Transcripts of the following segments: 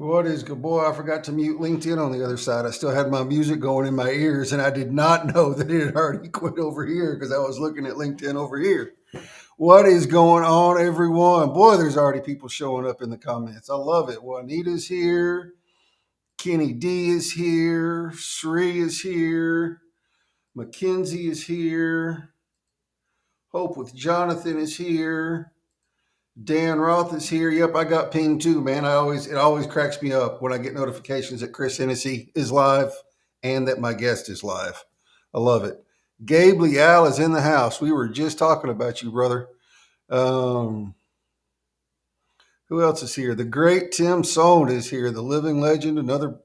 What is good, boy? I forgot to mute LinkedIn on the other side. I still had my music going in my ears, and I did not know that it had already quit over here because I was looking at LinkedIn over here. What is going on, everyone? Boy, there's already people showing up in the comments. I love it. Juanita's here. Kenny D is here. Sri is here. Mackenzie is here. Hope with Jonathan is here. Dan Roth is here. Yep, I got pinged too, man. It always cracks me up when I get notifications that Chris Hennessy is live and that my guest is live. I love it. Gabe Leal is in the house. We were just talking about you, brother. Who else is here? The great Tim Sohn is here, the living legend, another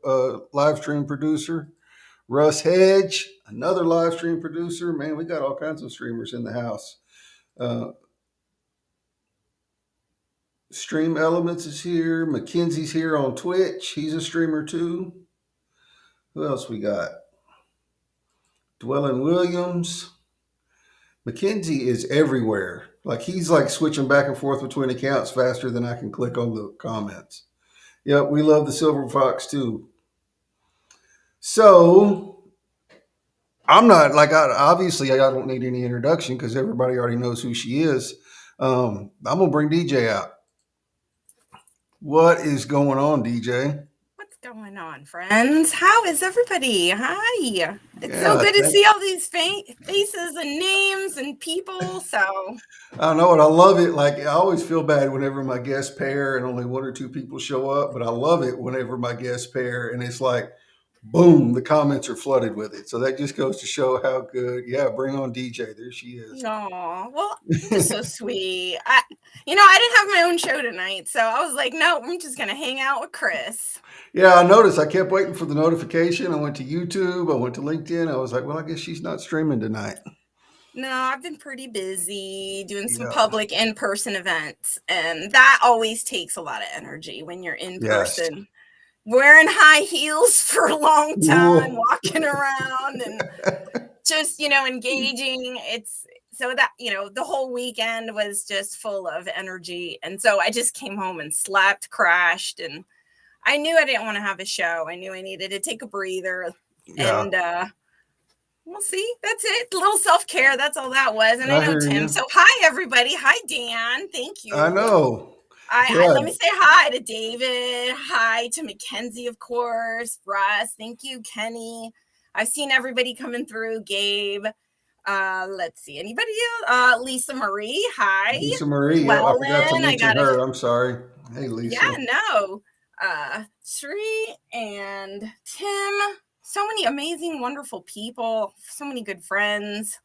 live stream producer. Russ Hedge, another live stream producer. Man, we got all kinds of streamers in the house. Stream Elements is here. Mackenzie's here on Twitch. He's a streamer too. Who else we got? Dwellin Williams. Mackenzie is everywhere. Like he's like switching back and forth between accounts faster than I can click on the comments. Yep, we love the Silver Fox too. So I'm not like obviously I don't need any introduction because everybody already knows who she is. I'm gonna bring DJ out. What is going on, DJ? What's going on, friends? How is everybody? Hi. It's so good to see all these faces and names and people. So I know it. I love it. Like I always feel bad whenever my guest pair and only one or two people show up, but I love it whenever my guest pair and it's like, boom, the comments are flooded with it. So that just goes to show how good. Yeah, bring on DJ. There she is. Oh, well, you're so sweet. I didn't have my own show tonight, so I was like, no, I'm just gonna hang out with Chris. Yeah, I noticed. I kept waiting for the notification. I went to YouTube. I went to LinkedIn. I was like, well, I guess she's not streaming tonight. No, I've been pretty busy doing some public in-person events, and that always takes a lot of energy when you're in person. Yes. Wearing high heels for a long time, walking around and just, engaging. It's so that, the whole weekend was just full of energy. And so I just came home and slept, crashed, and I knew I didn't want to have a show. I knew I needed to take a breather. Yeah. And we'll see. That's it. A little self-care. That's all that was. And I know Tim. So hi, everybody. Hi, Dan. Thank you. I know. Let me say hi to David. Hi to Mackenzie, of course. Russ. Thank you, Kenny. I've seen everybody coming through. Gabe. Let's see. Anybody else? Lisa Marie. Hi. Lisa Marie. Yeah, I forgot to mention her. I'm sorry. Hey, Lisa. Yeah, no. Sri and Tim. So many amazing, wonderful people. So many good friends.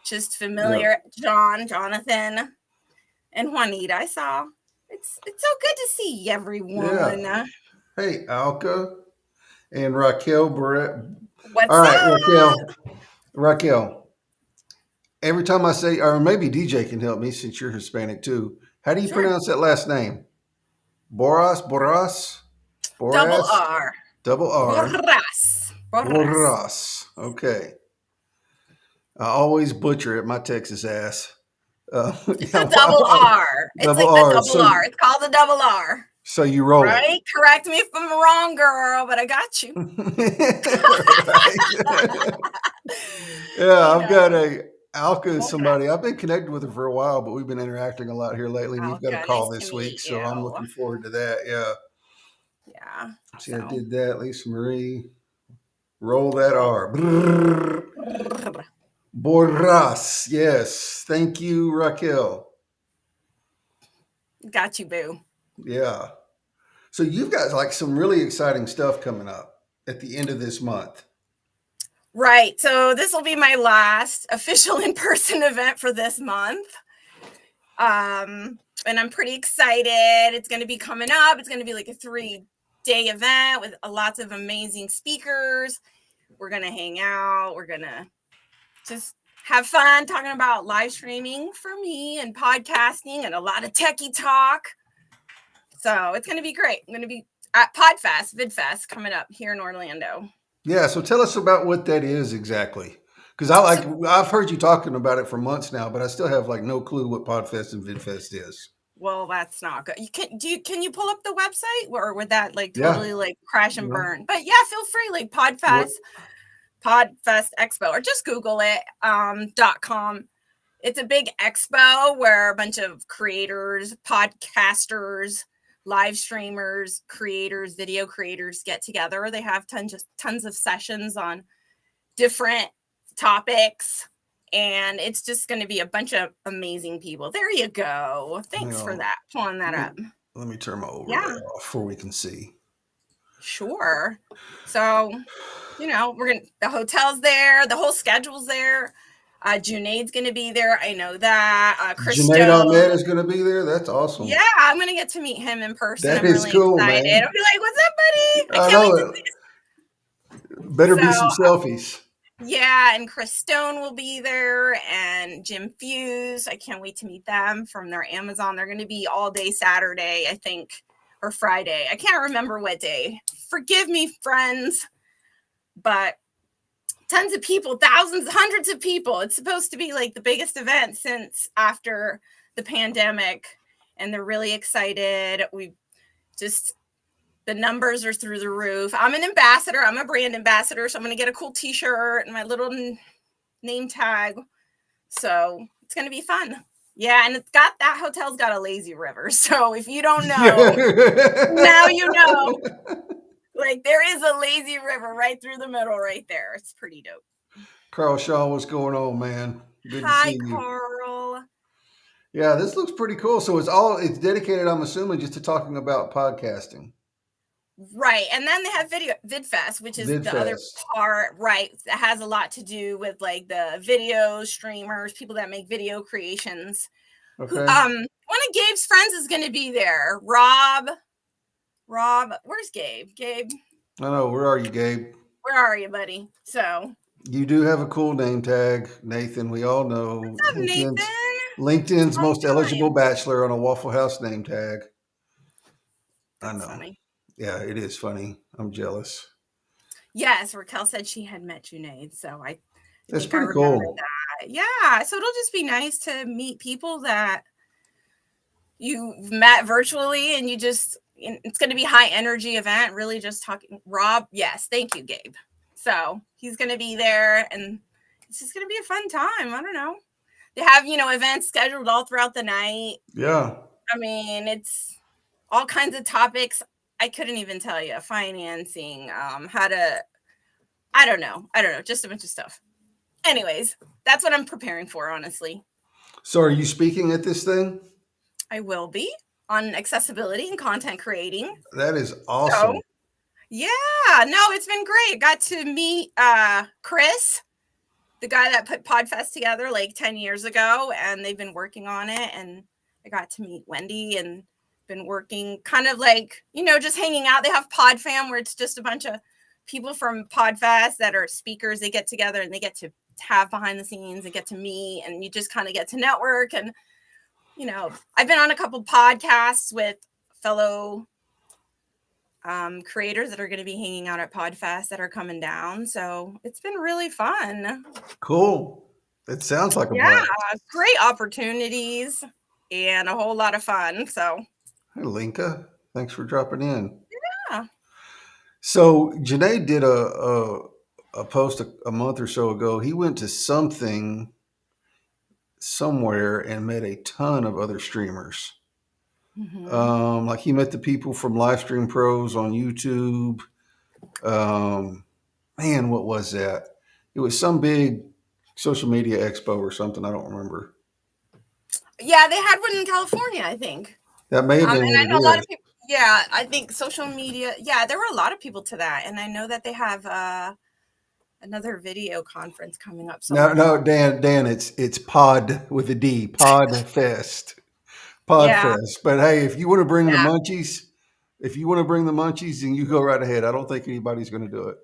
Just familiar. Yeah. Jonathan. And Juanita, I saw. It's so good to see everyone. Yeah. Hey, Alka and Raquel Barrett. What's all right, up? Raquel. Every time I say, or maybe DJ can help me since you're Hispanic too. How do you pronounce that last name? Boras? Double R. Double R. Boras. Okay. I always butcher it, my Texas ass. It's a double R. It's like the double R. It's called the double R. So you roll it. Right? Correct me if I'm wrong, girl, but I got you. Yeah, I've got Alka is somebody. I've been connected with her for a while, but we've been interacting a lot here lately. We've got a call this week, so I'm looking forward to that. Yeah. Yeah. See, I did that. Lisa Marie. Roll that R. Borras. Yes. Thank you, Raquel. Got you, boo. Yeah. So you've got like some really exciting stuff coming up at the end of this month. Right. So this will be my last official in-person event for this month. And I'm pretty excited. It's going to be coming up. It's going to be like a 3-day event with lots of amazing speakers. We're going to hang out. We're going to just have fun talking about live streaming for me and podcasting and a lot of techie talk. So it's going to be great. I'm going to be at PodFest, VidFest coming up here in Orlando. Yeah. So tell us about what that is exactly. Because I've heard you talking about it for months now, but I still have like no clue what PodFest and VidFest is. Well, that's not good. Can you pull up the website, or would that like Yeah. totally like crash and You know, burn? But yeah, feel free, like what? Podfest Expo, or just Google it, .com. It's a big expo where a bunch of creators, podcasters, live streamers, creators, video creators get together. They have tons of sessions on different topics, and it's just going to be a bunch of amazing people. There you go. Thanks for that, pulling that up. Let me turn my overlay Yeah, off before we can see. sure. So, the hotel's there, the whole schedule's there. Junaid's going to be there. I know that. Junaid Christone. Ahmed is going to be there. That's awesome. Yeah, I'm going to get to meet him in person. That I'm is really cool, excited. man. I'll be like, what's up, buddy? I I can't wait know to it. Better be some selfies. Yeah, and Chris Stone will be there, and Jim Fuse. I can't wait to meet them from their Amazon. They're going to be all day Saturday, I think, or Friday. I can't remember what day. Forgive me, friends, but tons of people, thousands, hundreds of people. It's supposed to be like the biggest event since after the pandemic, and they're really excited. The numbers are through the roof. I'm an ambassador. I'm a brand ambassador. So I'm going to get a cool t-shirt and my little name tag. So it's going to be fun. Yeah. And that hotel's got a lazy river. So if you don't know, now you know. Like, there is a lazy river right through the middle right there. It's pretty dope. Carl Shaw, what's going on, man? Good to Hi, see you. Carl. Yeah, this looks pretty cool. So it's dedicated, I'm assuming, just to talking about podcasting. Right. And then they have VidFest, which is the other part, right? That has a lot to do with like the video streamers, people that make video creations. Okay. One of Gabe's friends is going to be there. Rob, where's Gabe? Gabe? I know. Where are you, Gabe? Where are you, buddy? So. You do have a cool name tag, Nathan. We all know. What's up, Nathan? LinkedIn's most eligible bachelor on a Waffle House name tag. That's I know. Funny. Yeah, it is funny. I'm jealous. Yes, Raquel said she had met Junaid, so I That's think I remember cool. that. Yeah, so it'll just be nice to meet people that you've met virtually, and it's going to be a high energy event, really just talking. Rob, yes, thank you, Gabe. So he's going to be there, and it's just going to be a fun time. I don't know. They have, events scheduled all throughout the night. Yeah. I mean, it's all kinds of topics. I couldn't even tell you. Financing, how to, I don't know, just a bunch of stuff. Anyways, that's what I'm preparing for, honestly. So are you speaking at this thing? I will be on accessibility and content creating. That is awesome. So, yeah, no, it's been great. I got to meet Chris, the guy that put Podfest together like 10 years ago, and they've been working on it. And I got to meet Wendy and been working kind of like, just hanging out. They have PodFam, where it's just a bunch of people from Podfest that are speakers. They get together and they get to have behind the scenes and get to meet, and you just kind of get to network. And, I've been on a couple podcasts with fellow creators that are going to be hanging out at Podfest that are coming down. So it's been really fun. Cool. It sounds like a blast. Great opportunities and a whole lot of fun. So, hey, Linka, thanks for dropping in. Yeah. So Janae did a post a month or so ago. He went to something somewhere and met a ton of other streamers. Mm-hmm. Like he met the people from Livestream Pros on YouTube. Man, what was that? It was some big social media expo or something. I don't remember. Yeah, they had one in California, I think. That may have been what I know a lot of people. Yeah, I think social media. Yeah, there were a lot of people to that, and I know that they have another video conference coming up. No, Dan, it's Pod with a D, Podfest. Podfest. Yeah. But hey, if you want to bring the munchies, then you go right ahead. I don't think anybody's going to do it.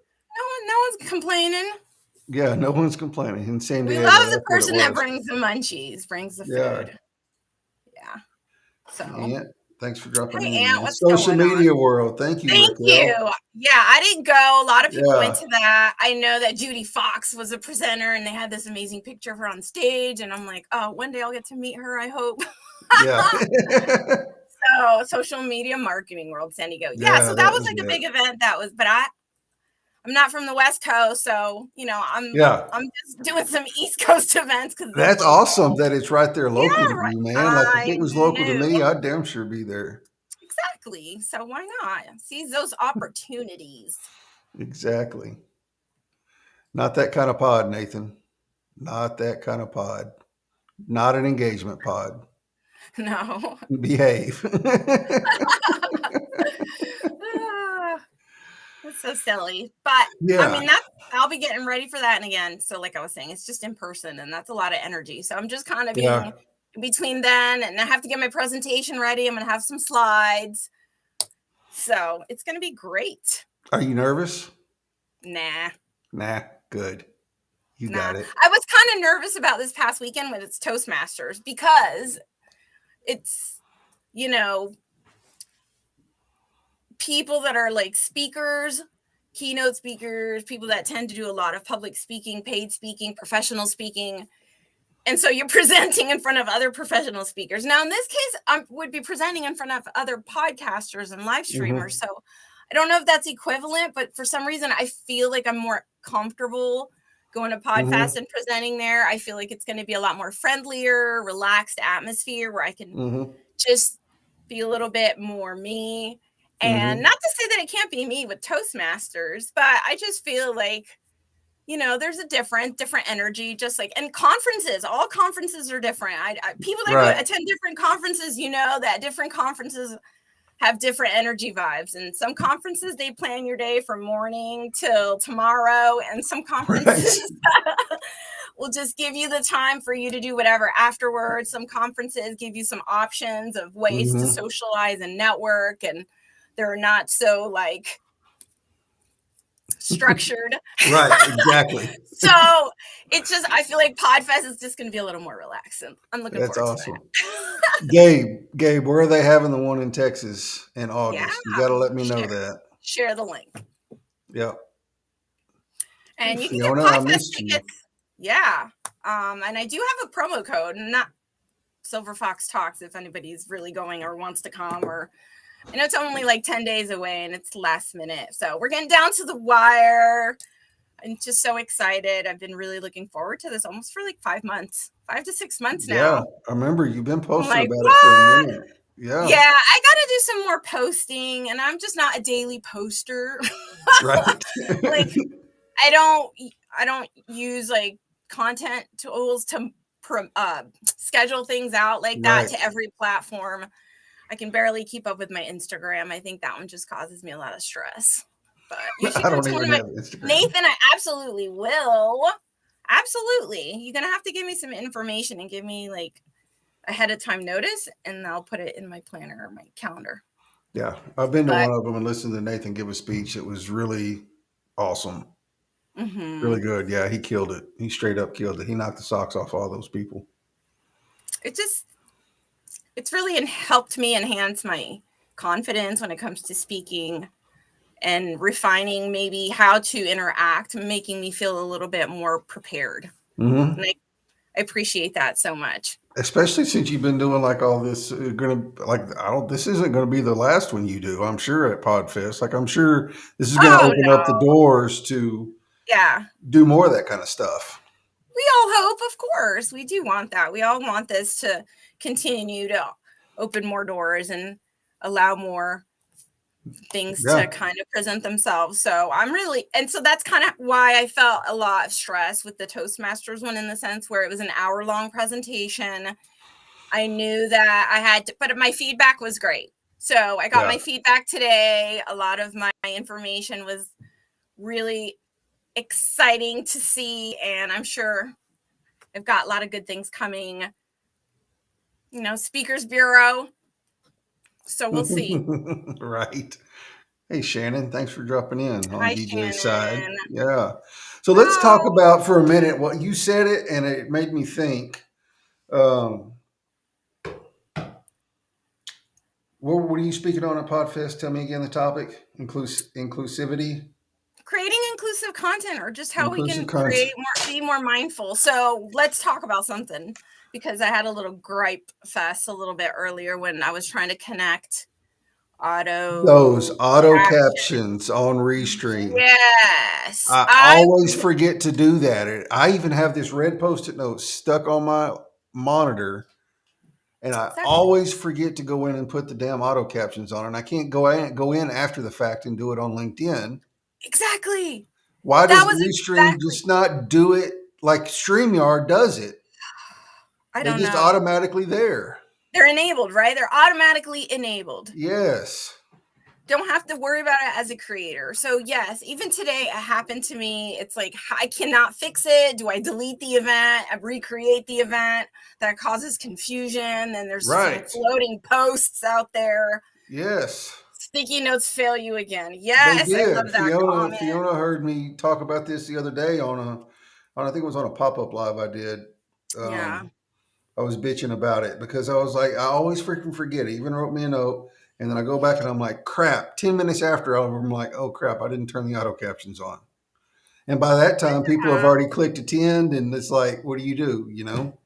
No one's complaining. Yeah, no one's complaining in San Diego. We love the person that brings the munchies, brings the food. Yeah. So. Aunt, thanks for dropping in. Aunt, what's social media world. Thank you. Thank you. Yeah, I didn't go. A lot of people went to that. I know that Judy Fox was a presenter, and they had this amazing picture of her on stage. And I'm like, oh, one day I'll get to meet her, I hope. Yeah. So social media marketing world, San Diego. Yeah, Yeah, so that that was was like a it. big event. But I'm not from the West Coast, so Yeah. I'm just doing some East Coast events because they're That's local. awesome that it's right there local to Yeah, right. you, man. Like if I it was local to knew. me, I'd damn sure be there. Exactly. So why not seize those opportunities? Exactly. Not that kind of pod, Nathan. Not that kind of pod. Not an engagement pod. No. Behave. Ah, that's so silly. But I Yeah. mean, I'll be getting ready for that. And again, so like I was saying, it's just in person and that's a lot of energy. So I'm just kind of Yeah. being between then and I have to get my presentation ready. I'm going to have some slides. So it's going to be great. Are you nervous? Nah. Nah. Good. You Nah. got it. I was kind of nervous about this past weekend when it's Toastmasters because it's, people that are like speakers, keynote speakers, people that tend to do a lot of public speaking, paid speaking, professional speaking. And so you're presenting in front of other professional speakers. Now, in this case, I would be presenting in front of other podcasters and live streamers. So I don't know if that's equivalent, but for some reason, I feel like I'm more comfortable going to Podfest and presenting there. I feel like it's going to be a lot more friendlier, relaxed atmosphere where I can just be a little bit more me. And not to say that it can't be me with Toastmasters, but I just feel like, there's a different energy, just like, and conferences, all conferences are different. People that go attend different conferences, that different conferences have different energy vibes. And some conferences, they plan your day from morning till tomorrow. And some conferences will just give you the time for you to do whatever afterwards. Some conferences give you some options of ways to socialize and network. And they're not so like structured. Right, exactly. So it's just, I feel like Podfest is just going to be a little more relaxed. And I'm looking That's forward to awesome. that. Gabe, where are they having the one in Texas in Yeah. August? You got to let me know that. Share the link. Yep. And Hey, you can get Fiona, I Podfest missed you. tickets. Yeah. And I do have a promo code, not Silver Fox Talks, if anybody's really going or wants to come, or I know it's only like 10 days away and it's last minute. So we're getting down to the wire. I'm just so excited. I've been really looking forward to this almost for like 5 months, 5 to 6 months now. Yeah, I remember you've been I'm posting like, about what? it for a minute. Yeah. Yeah, I got to do some more posting, and I'm just not a daily poster. Right. Like, I don't use like content tools to schedule things out like that to every platform. I can barely keep up with my Instagram. I think that one just causes me a lot of stress. But you should I come don't to one of even my have Instagram. Nathan, I absolutely will. Absolutely. You're going to have to give me some information and give me like ahead of time notice, and I'll put it in my planner or my calendar. Yeah, I've been to one of them and listened to Nathan give a speech. It was really awesome. Really good. Yeah, he killed it. He straight up killed it. He knocked the socks off all those people. It's really helped me enhance my confidence when it comes to speaking and refining maybe how to interact, making me feel a little bit more prepared. And I appreciate that so much. Especially since you've been doing like all this, this isn't gonna be the last one you do. I'm sure at Podfest. Like I'm sure this is gonna open up the doors to do more of that kind of stuff. We all hope, of course. We do want that. We all want this to continue to open more doors and allow more things to kind of present themselves. So so that's kind of why I felt a lot of stress with the Toastmasters one, in the sense where it was an hour-long presentation. I knew that but my feedback was great. So I got my feedback today. A lot of my information was really exciting to see, and I'm sure I've got a lot of good things coming. Speakers Bureau. So we'll see. Right. Hey, Shannon, thanks for dropping in on Hi, DJ's side. Shannon. Yeah. So let's talk about for a minute what you said it, and it made me think. What were you speaking on at Podfest? Tell me again the topic. Inclusivity. Creating inclusive content, or just how we can create be more mindful. So let's talk about something. because I had a little gripe fest a little bit earlier when I was trying to connect Those auto auto caption. captions on Restream. Yes. I always forget to do that. I even have this red post-it note stuck on my monitor, and I Exactly. always forget to go in and put the damn auto captions on. And I can't go in after the fact and do it on LinkedIn. Exactly. Why That does was Restream exactly. just not do it like StreamYard does it? I They don't just know. automatically there. They're enabled, right? They're automatically enabled. Yes. Don't have to worry about it as a creator. So yes, even today it happened to me. It's like I cannot fix it. Do I delete the event? I recreate the event? That causes confusion. And there's some Right. floating posts out there. Yes. Sticky notes fail you again. They Yes, I did. love that comment. Fiona heard me talk about this the other day I think it was on a pop-up live I did. Yeah. I was bitching about it because I was like, I always freaking forget it. Even wrote me a note, and then I go back and I'm like, crap. 10 minutes after, I'm like, oh crap, I didn't turn the auto captions on. And by that time, people have already clicked attend, and it's like, what do? You know?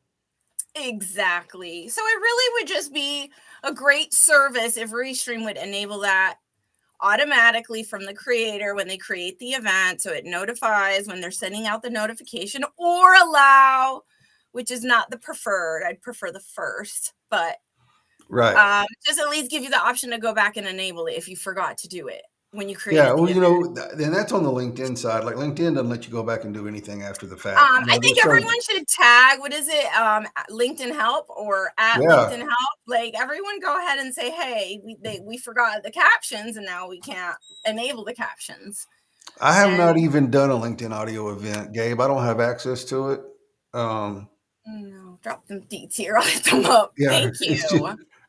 Exactly. So it really would just be a great service if Restream would enable that automatically from the creator when they create the event, so it notifies when they're sending out the notification, or allow, which is not the preferred. I'd prefer the first, but Right. just at least give you the option to go back and enable it if you forgot to do it when you Yeah. created the Well, event. then that's on the LinkedIn side. Like LinkedIn doesn't let you go back and do anything after the fact. I They think start. everyone should tag, what is it, LinkedIn Help or at LinkedIn Yeah. Help. Like everyone go ahead and say, hey, we forgot the captions and now we can't enable the captions. I have And not even done a LinkedIn audio event, Gabe. I don't have access to it. no, drop them deets here. I'll hit them up. Yeah, Thank it's just you.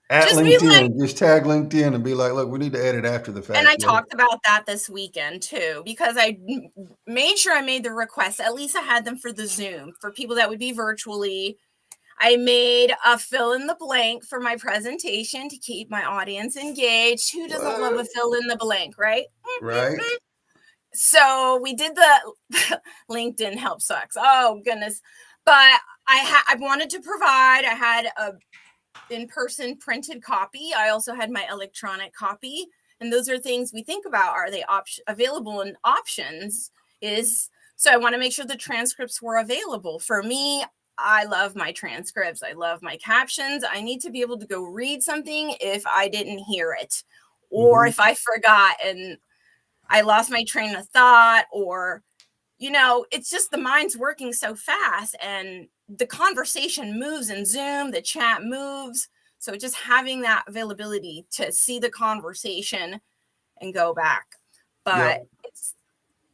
at Just be like, LinkedIn. Just tag LinkedIn and be like, look, we need to edit after the and fact. I talked about that this weekend too, because I made sure I made the request. At least I had them for the Zoom for people that would be virtually. I made a fill in the blank for my presentation to keep my audience engaged. Who doesn't love a What? fill in the blank, right? Right? So we did the LinkedIn help sucks. Oh goodness. But I wanted to provide, I had a in-person printed copy. I also had my electronic copy. And those are things we think about. Are they available in options? So I want to make sure the transcripts were available. For me, I love my transcripts. I love my captions. I need to be able to go read something if I didn't hear it, or Mm-hmm. if I forgot and I lost my train of thought, or it's just the mind's working so fast and the conversation moves in Zoom, the chat moves. So just having that availability to see the conversation and go back. But Yep.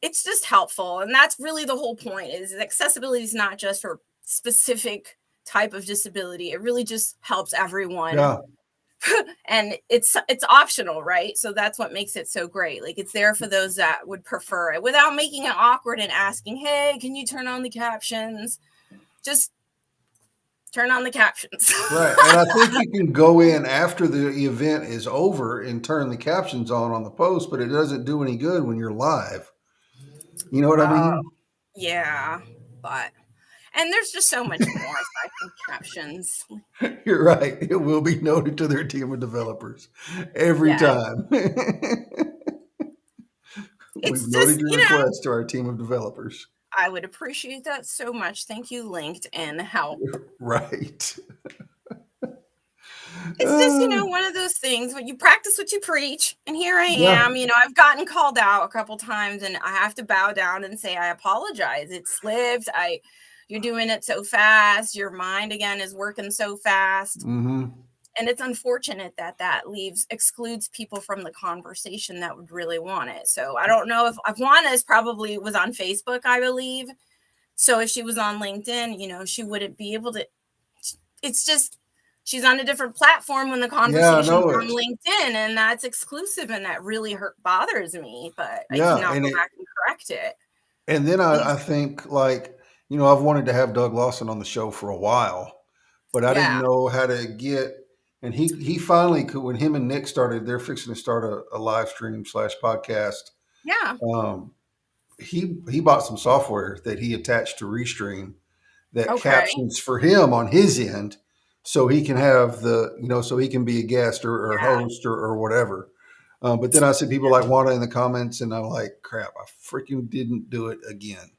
it's just helpful. And that's really the whole point, is accessibility is not just for specific type of disability. It really just helps everyone. Yeah. And it's optional, right? So that's what makes it so great. Like it's there for those that would prefer it without making it awkward and asking, hey, can you turn on the captions? Just turn on the captions. Right. And I think you can go in after the event is over and turn the captions on the post, but it doesn't do any good when you're live. You know what I Oh, mean? yeah. But and there's just so much more aside from captions. You're right. It will be noted to their team of developers every Yeah. time. We've It's noted just, your request to our team of developers. I would appreciate that so much. Thank you, LinkedIn Help. Right. It's just, one of those things when you practice what you preach. And here I Yeah. am, I've gotten called out a couple times and I have to bow down and say, I apologize. It slipped. You're doing it so fast. Your mind again is working so fast. Mm-hmm. And it's unfortunate that excludes people from the conversation that would really want it. So I don't know if Ivana's probably was on Facebook, I believe. So if she was on LinkedIn, she wouldn't be able to. It's just she's on a different platform when the Yeah, I conversation's know on it. LinkedIn, and that's exclusive, and that really bothers me. But I Yeah, cannot go back and correct it. and then I These, think like I've wanted to have Doug Lawson on the show for a while, but I didn't yeah, know how to get. And he finally could when him and Nick started. They're fixing to start a live stream slash podcast. yeah, Um, he bought some software that he attached to Restream, that Okay. captions for him on his end, so he can have so he can be a guest or Yeah. host or whatever. But then I see people like Wanda in the comments, and I'm like, crap, I freaking didn't do it again.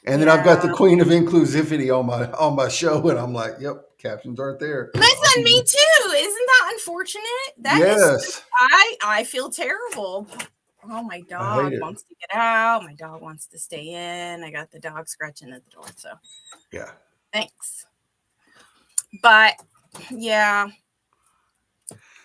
And then I've got the Yeah. queen of inclusivity on my show, and I'm like, yep, captions aren't there. Listen, me too. Isn't that unfortunate? That is just, Yes, I feel terrible. Oh, my I hate dog it. wants to get out. My dog wants to stay in. I got the dog scratching at the door. So Yeah. thanks. But yeah.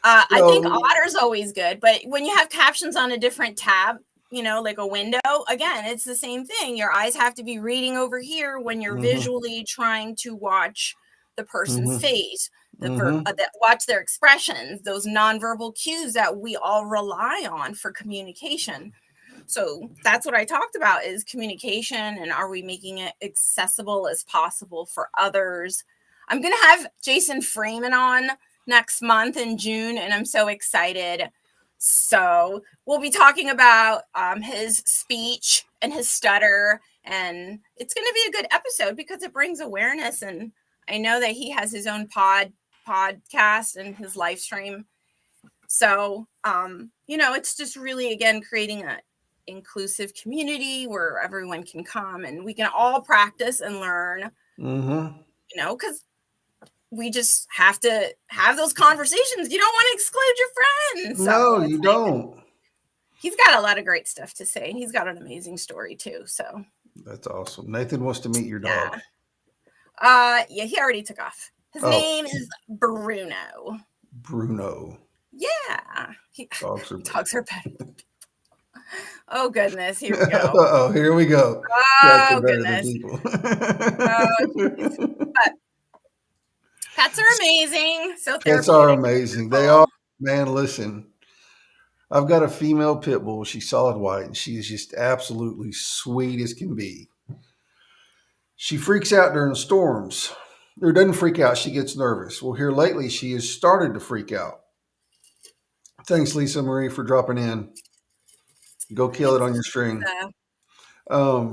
I think So, Otter's always good, but when you have captions on a different tab, like a window, again, it's the same thing. Your eyes have to be reading over here when you're mm-hmm, visually trying to watch the person's mm-hmm, face, mm-hmm, watch their expressions, those nonverbal cues that we all rely on for communication. So that's what I talked about is communication, and are we making it accessible as possible for others? I'm going to have Jason Freeman on next month in June, and I'm so excited. So we'll be talking about his speech and his stutter, and it's going to be a good episode because it brings awareness. And I know that he has his own podcast and his live stream. So it's just really, again, creating a inclusive community where everyone can come and we can all practice and learn, mm-hmm. Because we just have to have those conversations. You don't want to exclude your friends. So No, it's you like, don't. he's got a lot of great stuff to say. He's got an amazing story too. So That's awesome. Nathan wants to meet your dog. yeah, he already took off. His Oh, name is Bruno. Bruno. Yeah. Dogs are. Dogs are better. Oh goodness, here we go. Oh, here we go. Cats are Oh better than goodness. people. Oh geez. But pets are amazing. So Pets are therapeutic. amazing. They are. Wonderful. Man, listen. I've got a female pit bull. She's solid white, and she is just absolutely sweet as can be. She freaks out during storms. Or doesn't freak out, she gets nervous. Well, here lately, she has started to freak out. Thanks, Lisa Marie, for dropping in. Go kill it Thanks, on your string. Lisa. Um,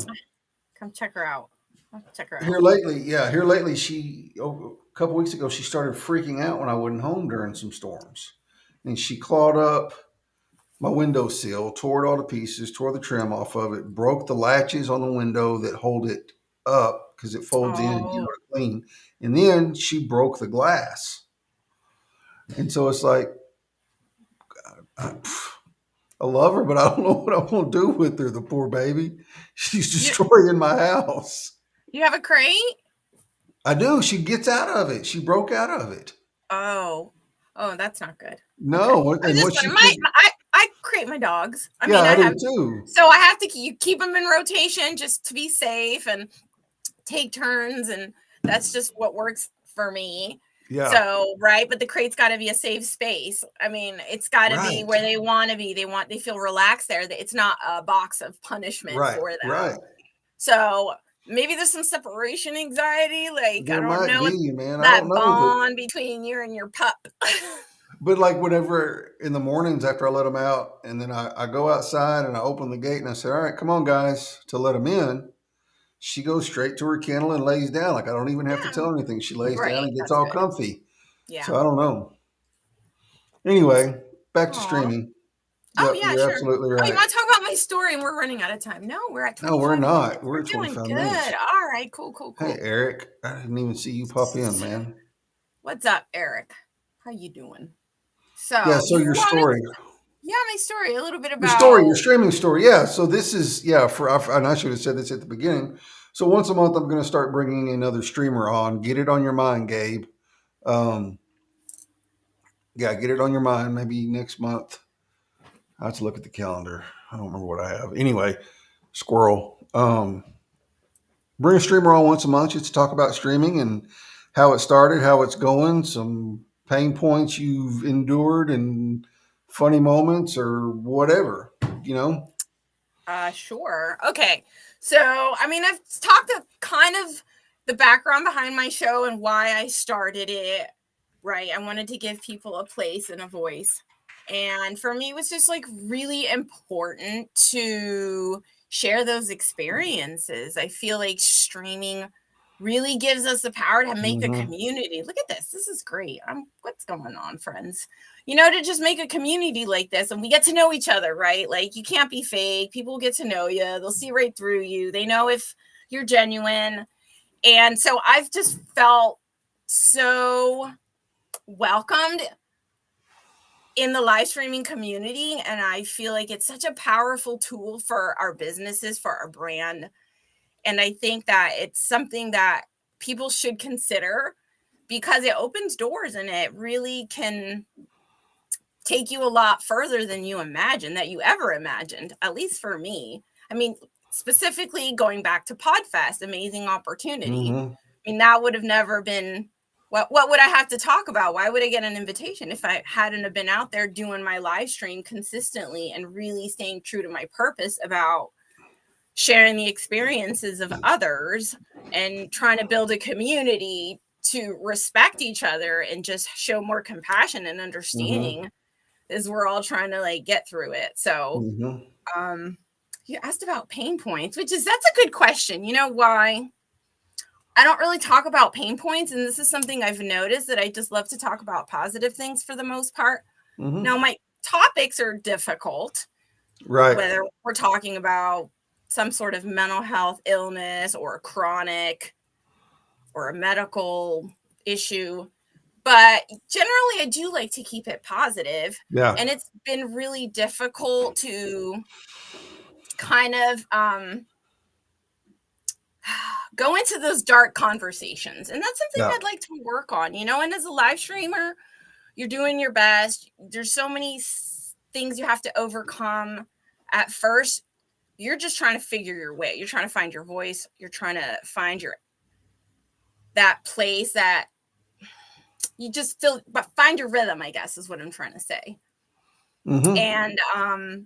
Come check her out. Check her here out. lately, yeah, here lately, a couple weeks ago, she started freaking out when I wasn't home during some storms. And she clawed up my windowsill, tore it all to pieces, tore the trim off of it, broke the latches on the window that hold it up because it folds in, Oh, to clean. And then she broke the glass. And so it's like, I, I love her, but I don't know what I'm going to do with her, the poor baby. She's you destroying my house. you have a crate? I do. She gets out of it. She broke out of it. Oh, that's not good. Okay, No, I'm and just what wondering. she did, I crate my dogs. I yeah, mean, I I do have, too. so I have to keep them in rotation just to be safe and take turns, and that's just what works for me. Yeah, So, right, but the crate's got to be a safe space. I mean, it's got to be right, where they want to be. They feel relaxed there. It's not a box of punishment right, for them. right. So maybe there's some separation anxiety. Like, I There don't might know, be, man. I don't that know, but bond between you and your pup. like whenever in the mornings after I let them out, and then I go outside and I open the gate and I say, "All right, come on, guys," to let them in. She goes straight to her kennel and lays down. Like I don't even have to Yeah, tell her anything. She lays down right. and gets That's all good. comfy. Yeah. So I don't know. Anyway, back to Aw. streaming. Oh, Yep, yeah, you're sure. absolutely Oh, you right. want to talk about my story and we're running out of time? No, we're at No, we're 25 not. minutes. We're We're at doing 25 good. minutes. All right, cool, cool, Hey, cool. Eric, I didn't even see you pop in, man. What's up, Eric? How you doing? Yeah, So so you your want to, story. yeah, my story, a little bit Your about, streaming story. Yeah, so this is, yeah, and I should have said this at the beginning. So once a month, I'm going to start bringing another streamer on. Get it on your mind, Gabe. Um, yeah, get it on your mind. Maybe next month. I have to look at the calendar. I don't remember what I have. Anyway, squirrel. Bring a streamer on once a month just to talk about streaming and how it started, how it's going, some pain points you've endured, and funny moments or whatever. You know. sure. Okay. So, I mean, I've talked kind of the background behind my show and why I started it, right? I wanted to give people a place and a voice. And for me, it was just like really important to share those experiences. I feel like streaming really gives us the power to make a Mm-hmm. community. Look at this. This is great. What's going on, friends? You know, to just make a community like this, and we get to know each other, right? Like, you can't be fake. People get to know you. They'll see right through you. They know if you're genuine. And so I've just felt so welcomed in the live streaming community. And I feel like it's such a powerful tool for our businesses, for our brand. And I think that it's something that people should consider because it opens doors and it really can take you a lot further than you imagine, that you ever imagined, at least for me. I mean, specifically going back to Podfest, amazing opportunity. Mm-hmm. I mean, that would have never been, what would I have to talk about? Why would I get an invitation if I hadn't have been out there doing my live stream consistently and really staying true to my purpose about sharing the experiences of others and trying to build a community to respect each other and just show more compassion and understanding as we're all trying to like get through it. So you asked about pain points, that's a good question. You know why I don't really talk about pain points, and this is something I've noticed, that I just love to talk about positive things for the most part. Now, my topics are difficult, right? Whether we're talking about some sort of mental health illness or a chronic or a medical issue. But generally, I do like to keep it positive. Yeah. And it's been really difficult to kind of go into those dark conversations. And that's something I'd like to work on, you know, and as a live streamer, you're doing your best. There's so many things you have to overcome. At first, you're just trying to figure your way. You're trying to find your voice. You're trying to find that place that you just feel, but find your rhythm, I guess, is what I'm trying to say. And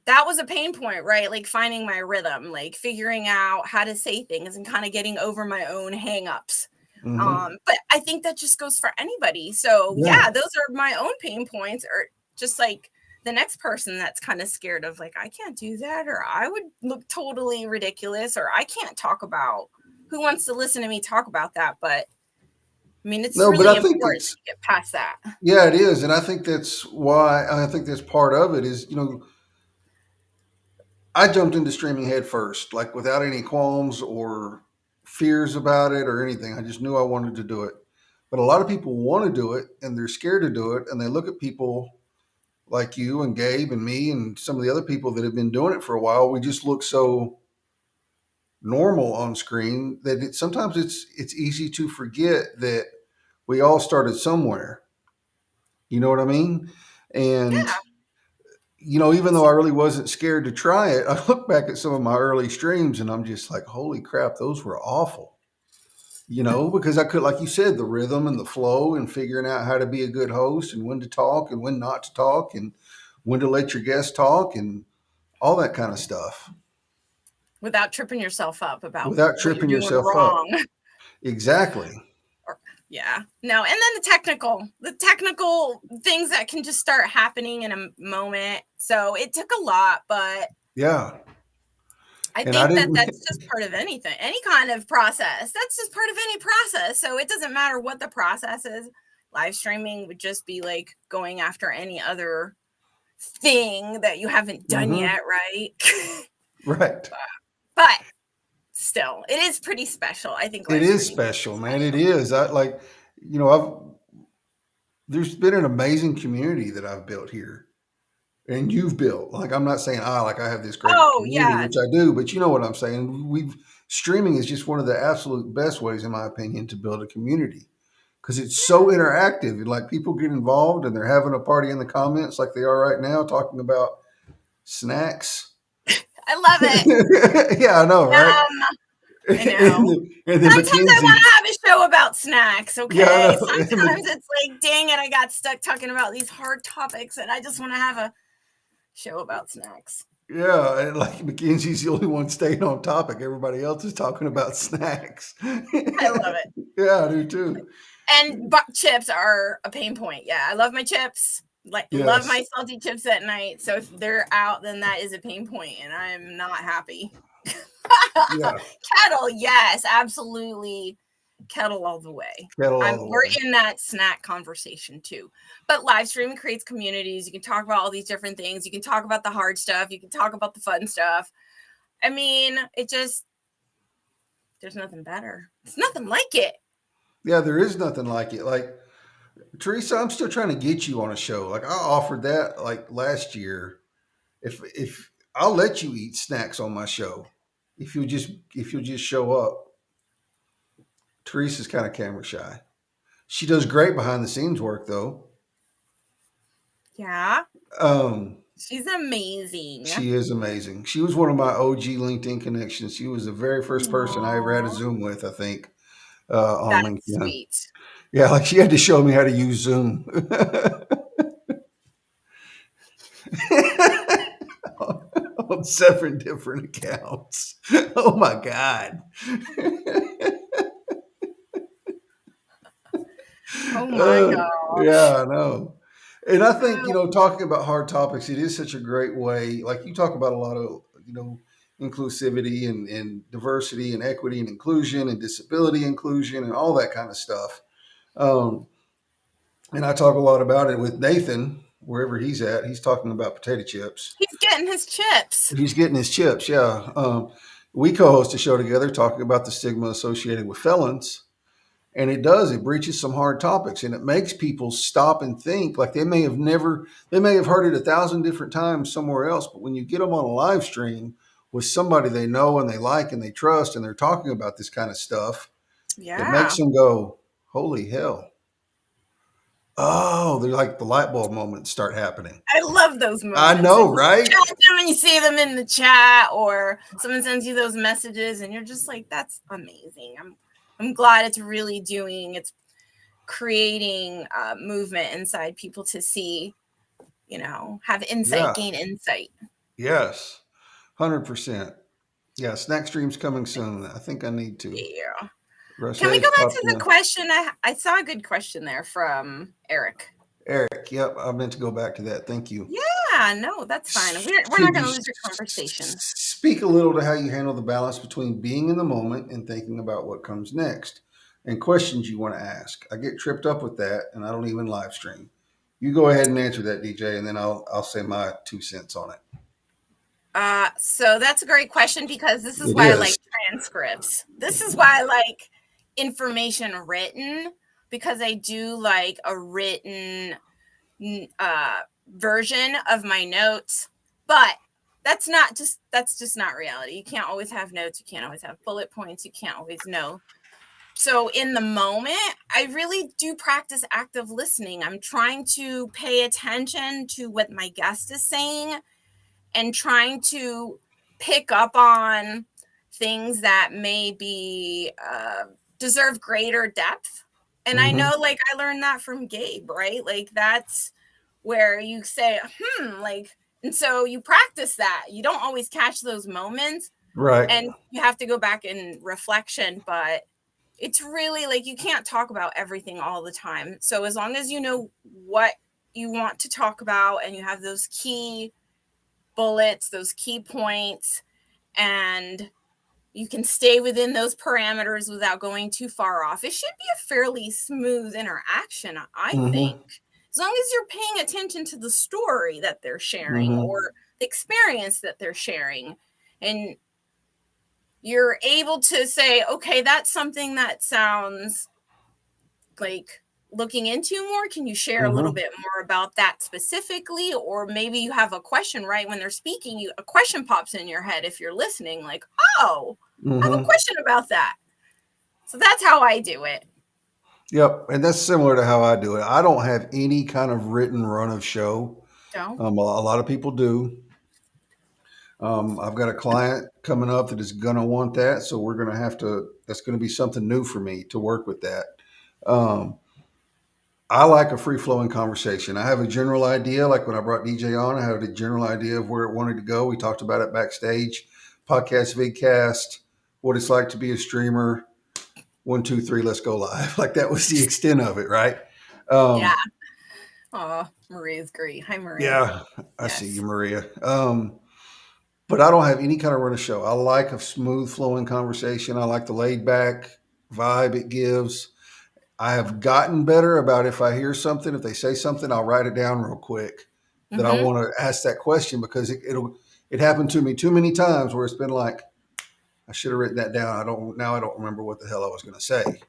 that was a pain point, right? Like finding my rhythm, like figuring out how to say things and kind of getting over my own hangups. But I think that just goes for anybody. So yeah, those are my own pain points, or just like the next person that's kind of scared of like, I can't do that, or I would look totally ridiculous, or I can't talk about, who wants to listen to me talk about that? But I mean, it's really important to get past that. Yeah, it is. And I think that's why, I think that's part of it is, you know, I jumped into streaming head first, like without any qualms or fears about it or anything. I just knew I wanted to do it. But a lot of people want to do it and they're scared to do it. And they look at people like you and Gabe and me and some of the other people that have been doing it for a while. We just look so normal on screen that sometimes it's easy to forget that we all started somewhere. You know what I mean? And Yeah. you know, even though I really wasn't scared to try it, I look back at some of my early streams and I'm just like, holy crap, those were awful. You know, because I could, like you said, the rhythm and the flow and figuring out how to be a good host and when to talk and when not to talk and when to let your guests talk and all that kind of stuff. Without tripping yourself up about Without what you're tripping doing yourself up. wrong. Exactly. Yeah. No, and then the technical things that can just start happening in a moment. So it took a lot, but yeah. I think that that's just part of anything, any kind of process. That's just part of any process. So it doesn't matter what the process is. Live streaming would just be like going after any other thing that you haven't done yet, right? Right. But still, it is pretty special. I think it is special, man. It is. I like, you know, there's been an amazing community that I've built here. And you've built, like, I'm not saying like I have this great community, which I do, but you know what I'm saying. Streaming is just one of the absolute best ways, in my opinion, to build a community because it's so interactive. And like people get involved and they're having a party in the comments, like they are right now, talking about snacks. I love it. Yeah, I know, right? I know. and then Sometimes Mackenzie, I want to have a show about snacks, okay? Yeah, sometimes it's like, dang it, I got stuck talking about these hard topics and I just want to have a show about snacks. Yeah, and like Mackenzie's the only one staying on topic. Everybody else is talking about snacks. I love it. Yeah, I do too. And chips are a pain point. Yeah, I love my chips. Love my salty chips at night. So if they're out, then that is a pain point, and I'm not happy. Yeah. Kettle, yes, absolutely. kettle all the way. Kettle all the We're way. in that snack conversation too. But live streaming creates communities. You can talk about all these different things. You can talk about the hard stuff. You can talk about the fun stuff. I mean, there's nothing better. It's nothing like it. Yeah, there is nothing like it. Like, Teresa, I'm still trying to get you on a show. Like, I offered that like last year. If I'll let you eat snacks on my show, if you'll just show up. Teresa's kind of camera shy. She does great behind the scenes work though. Yeah. Um, She's amazing. she is amazing. She was one of my OG LinkedIn connections. She was the very first person I ever had a Aww. Zoom with, I think, on That's LinkedIn. sweet. Yeah, like she had to show me how to use Zoom. On 7 different accounts. Oh my God. Oh my Yeah, gosh. I know. And I think, talking about hard topics, it is such a great way. Like you talk about a lot of, inclusivity and diversity and equity and inclusion and disability inclusion and all that kind of stuff. Um, and I talk a lot about it with Nathan, wherever he's at. He's talking about potato chips. He's getting his chips. He's getting his chips, yeah. We co host a show together talking about the stigma associated with felons. And it breaches some hard topics and it makes people stop and think. Like they may have heard it 1,000 different times somewhere else, but when you get them on a live stream with somebody they know and they like and they trust and they're talking about this kind of stuff, it makes Yeah. them go, holy hell. Oh, they're like the light bulb moments start happening. I love those I moments. know, And you right? chat them and you see them in the chat, or someone sends you those messages, and you're just like, "That's amazing." I'm glad it's creating movement inside people to see, have insight, Yeah. gain insight. Yes. 100%. Yeah. Snack stream's coming soon. I think I need to. Yeah. Rush Can we Edge go back popped to the in. question? I saw a good question there from Eric. Eric, yep, I meant to go back to that. Thank you. Yeah, no, that's fine. We're not Could going you to lose your conversation. speak a little to how you handle the balance between being in the moment and thinking about what comes next and questions you want to ask? I get tripped up with that and I don't even live stream. You go ahead and answer that, DJ, and then I'll say my 2 cents on it. So that's a great question because this is It why I is. like transcripts. This is why I like information written, because I do like a written version of my notes. But that's just not reality. You can't always have notes. You can't always have bullet points. You can't always know. So in the moment, I really do practice active listening. I'm trying to pay attention to what my guest is saying and trying to pick up on things that maybe deserve greater depth. And I Mm-hmm. know, like, I learned that from Gabe, right? Like, that's where you say, like, and so you practice that. You don't always catch those moments, Right. and you have to go back in reflection, but it's really like you can't talk about everything all the time. So as long as you know what you want to talk about and you have those key bullets, those key points, and you can stay within those parameters without going too far off, it should be a fairly smooth interaction, I Mm-hmm. think. As long as you're paying attention to the story that they're sharing Mm-hmm. or the experience that they're sharing, and you're able to say, okay, that's something that sounds like looking into more. Can you share a little Mm-hmm. bit more about that specifically? Or maybe you have a question right when they're speaking, a question pops in your head if you're listening, like, oh, I have a Mm-hmm. question about that. So that's how I do it. Yep. And that's similar to how I do it. I don't have any kind of written run of show. Don't. A lot of people do. I've got a client coming up that is going to want that. So we're going to that's going to be something new for me to work with that. Um, I like a free flowing conversation. I have a general idea. Like when I brought DJ on, I had a general idea of where it wanted to go. We talked about it backstage, podcast, vidcast, what it's like to be a streamer. 1, 2, 3, let's go live. Like that was the extent of it, right? Yeah. Um, Oh, Maria's great. Hi, Maria. yeah, I see you, Yes. Maria. But I don't have any kind of run of show. I like a smooth flowing conversation. I like the laid back. vibe it gives. I have gotten better about if I hear something, if they say something, I'll write it down real quick that I Mm-hmm. want to ask that question because it happened to me too many times where it's been like I should have written that down. I don't remember what the hell I was going to say.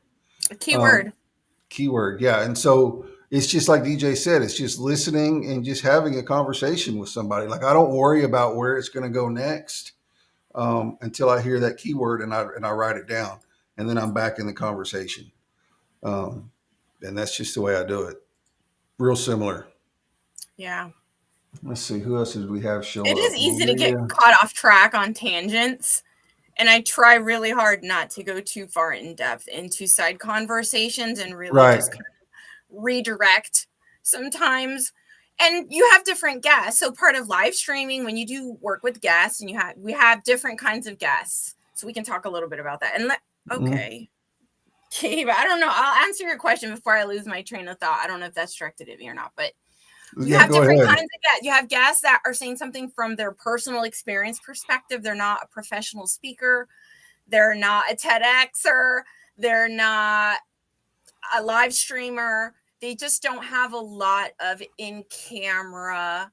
A Um, keyword. keyword, yeah, and so it's just like DJ said, it's just listening and just having a conversation with somebody. Like I don't worry about where it's going to go next until I hear that keyword and I write it down, and then I'm back in the conversation. Um, and that's just the way I do it. Real similar. Yeah. Let's see, who else did we have show It is up? easy to get Maria. caught off track on tangents. And I try really hard not to go too far in depth into side conversations and really Right. just kind of redirect sometimes. And you have different guests. So part of live streaming, when you do work with guests, and we have different kinds of guests. So we can talk a little bit about that. And Mm-hmm. okay. Gabe, I don't know. I'll answer your question before I lose my train of thought. I don't know if that's directed at me or not, but you Yeah, have go different ahead. kinds of guests. You have guests that are saying something from their personal experience perspective. They're not a professional speaker. They're not a TEDxer. They're not a live streamer. They just don't have a lot of in-camera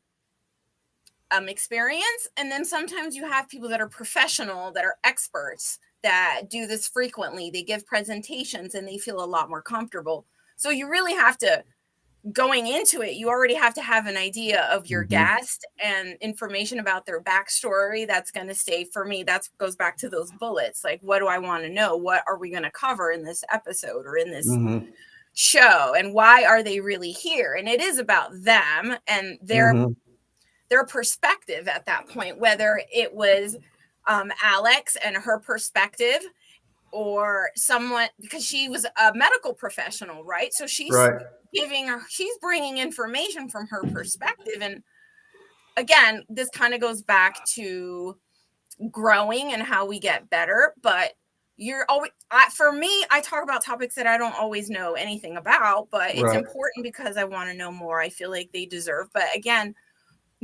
experience. And then sometimes you have people that are professional, that are experts, that do this frequently. They give presentations and they feel a lot more comfortable. So you really have to, going into it, you already have to have an idea of your Mm-hmm. guest and information about their backstory. That's going to stay for me. That goes back to those bullets. Like, what do I want to know? What are we going to cover in this episode or in this Mm-hmm. show? And why are they really here? And it is about them and Mm-hmm. their perspective at that point, whether it was Alex and her perspective or someone, because she was a medical professional, right? So Right. she's bringing information from her perspective. And again, this kind of goes back to growing and how we get better. But you're always, for me, I talk about topics that I don't always know anything about, but it's Right. important because I want to know more. I feel like they deserve. But again,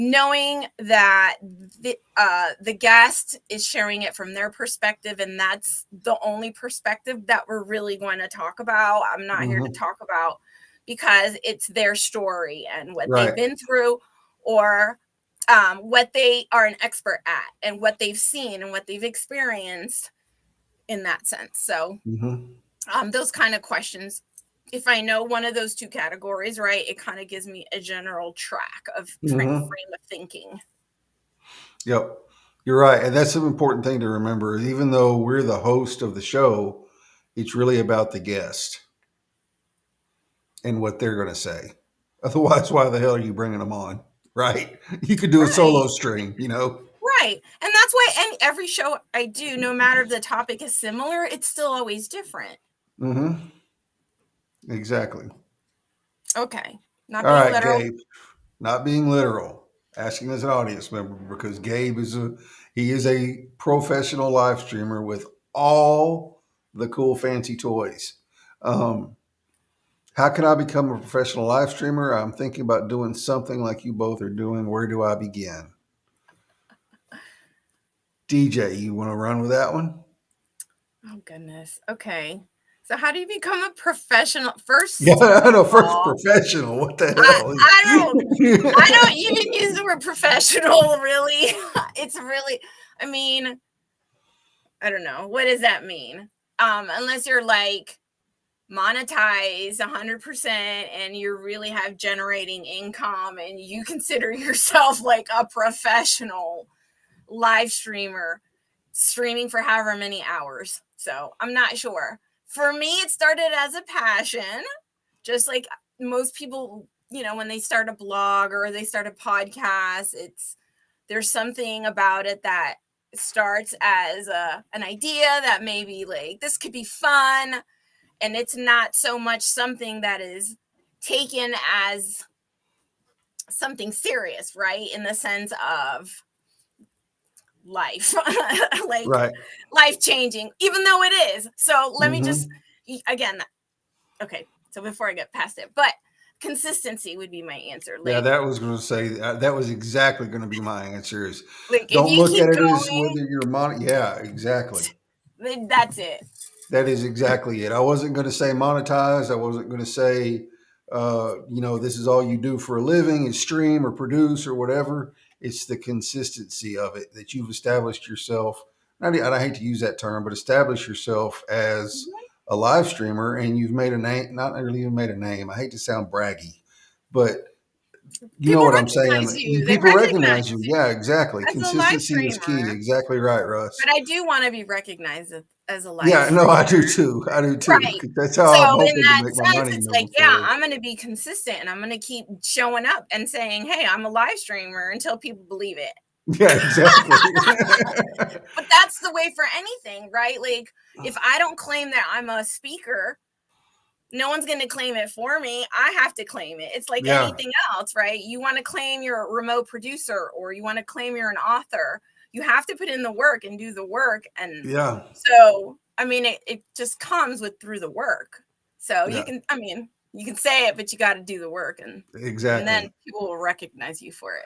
knowing that the guest is sharing it from their perspective, and that's the only perspective that we're really going to talk about. I'm not here to Mm-hmm. talk about because it's their story and what they've Right. been through, or what they are an expert at, and what they've seen and what they've experienced in that sense. So Mm-hmm. those kind of questions, if I know one of those two categories, right, it kind of gives me a general track of frame Mm-hmm. of thinking. Yep. You're right. And that's an important thing to remember. Even though we're the host of the show, it's really about the guest and what they're going to say. Otherwise, why the hell are you bringing them on? Right. You could do a Right. solo stream, you know? Right. And that's why every show I do, no matter if the topic is similar, it's still always different. Mm-hmm. Exactly. Okay. Not All being right, literal. Gabe. Not being literal, asking as an audience member because Gabe he is a professional live streamer with all the cool fancy toys. Um, how can I become a professional live streamer? I'm thinking about doing something like you both are doing. Where do I begin? DJ, you want to run with that one? Oh, goodness. Okay. So, how do you become a professional? Yeah, First I of know. First all, professional. What the I, hell? I don't I don't even use the word professional, really. It's really, I mean, I don't know. What does that mean? Unless you're like monetize 100% and you really have generating income and you consider yourself like a professional live streamer streaming for however many hours. So I'm not sure. For me, it started as a passion, just like most people, when they start a blog or they start a podcast, there's something about it that starts as an idea that maybe like this could be fun, and it's not so much something that is taken as something serious, right, in the sense of life, like Right. life changing, even though it is. So let me just, Mm-hmm. again, okay, so before I get past it, but consistency would be my answer. Yeah, like that was going to say that was exactly going to be my answer. Is like if don't you look keep at it as going, whether you're Yeah, exactly. then that's it. That is exactly it. I wasn't going to say monetize. I wasn't going to say, this is all you do for a living is stream or produce or whatever. It's the consistency of it that you've established yourself. I hate to use that term, but establish yourself as Mhm. a live streamer, and you've made a name. Not really even made a name. I hate to sound braggy, but you know People what I'm recognize saying. you. They People recognize recognize you. you Yeah, exactly. as a live Consistency is key. streamer. Exactly right, Russ. But I do want to be recognized as a live Yeah, no, I streamer. do too. I do too. Right. 'Cause that's how So I'm in hoping to that make my sense, money it's like, moving yeah, forward. I'm going to be consistent and I'm going to keep showing up and saying, hey, I'm a live streamer until people believe it. Yeah, exactly. But that's the way for anything, right? Like, if I don't claim that I'm a speaker, no one's going to claim it for me. I have to claim it. It's like Yeah, anything else, right? You want to claim you're a remote producer or you want to claim you're an author. You have to put in the work and do the work. And yeah, so, I mean, it just comes with through the work. So yeah, you can say it, but you got to do the work. And then exactly. people will recognize you for it.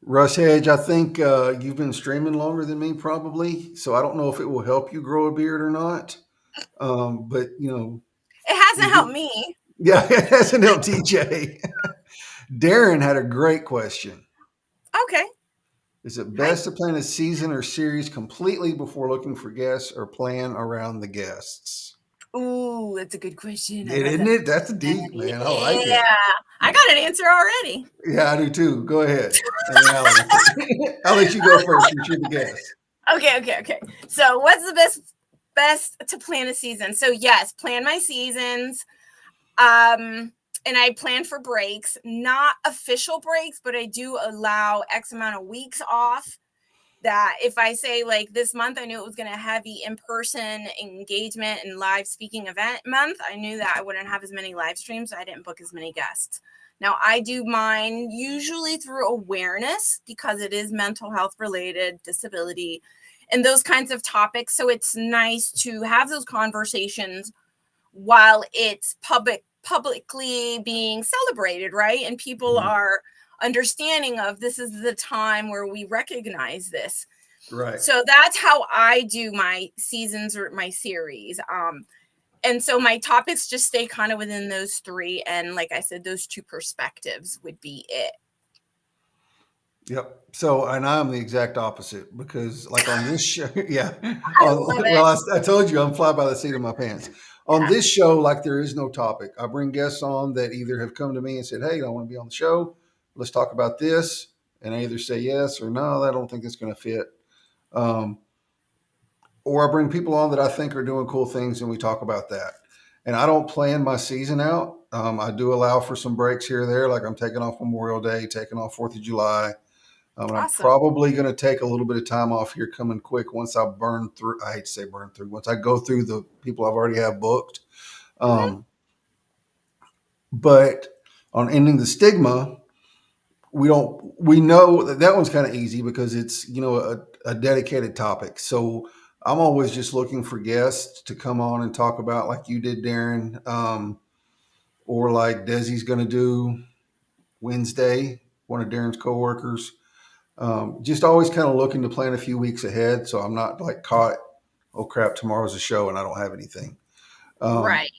Russ Hedge, I think you've been streaming longer than me, probably. So I don't know if it will help you grow a beard or not. But It hasn't you helped get, me. yeah, it hasn't helped TJ. Darren had a great question. Okay. Is it Hi. best to plan a season or series completely before looking for guests or plan around the guests? Ooh, that's a good question. I It love isn't that it? That's question. deep, man. I like it. Yeah. I got an answer already. Yeah, I do too. Go ahead, and then I'll answer. I'll let you go first since you're the guest. Okay. So what's the best to plan a season? So yes, plan my seasons. And I plan for breaks, not official breaks, but I do allow X amount of weeks off. That if I say like this month, I knew it was going to heavy in-person engagement and live speaking event month. I knew that I wouldn't have as many live streams. So I didn't book as many guests. Now I do mine usually through awareness because it is mental health related, disability, and those kinds of topics. So it's nice to have those conversations while it's publicly being celebrated, right? And people Mhm. are understanding of this is the time where we recognize this. Right. So that's how I do my seasons or my series. And so my topics just stay kind of within those three. And like I said, those two perspectives would be it. Yep. So, and I'm the exact opposite because, like on this show, yeah. I love it. Well, I told you I'm fly by the seat of my pants. On Yeah. this show, like there is no topic. I bring guests on that either have come to me and said, "Hey, I want to be on the show. Let's talk about this," and I either say yes or no. I don't think it's going to fit. Um, or I bring people on that I think are doing cool things, and we talk about that. And I don't plan my season out. I do allow for some breaks here or there, like I'm taking off Memorial Day, taking off 4th of July. And I'm Awesome. probably going to take a little bit of time off here coming quick once I burn through. I hate to say burn through. Once I go through the people I've already have booked. Mm-hmm. Um, but on ending the stigma, we know that one's kind of easy because it's a dedicated topic. So I'm always just looking for guests to come on and talk about like you did, Darren, or like Desi's going to do Wednesday, one of Darren's coworkers. Just always kind of looking to plan a few weeks ahead, so I'm not like caught. Oh crap! Tomorrow's a show and I don't have anything. Um, Right.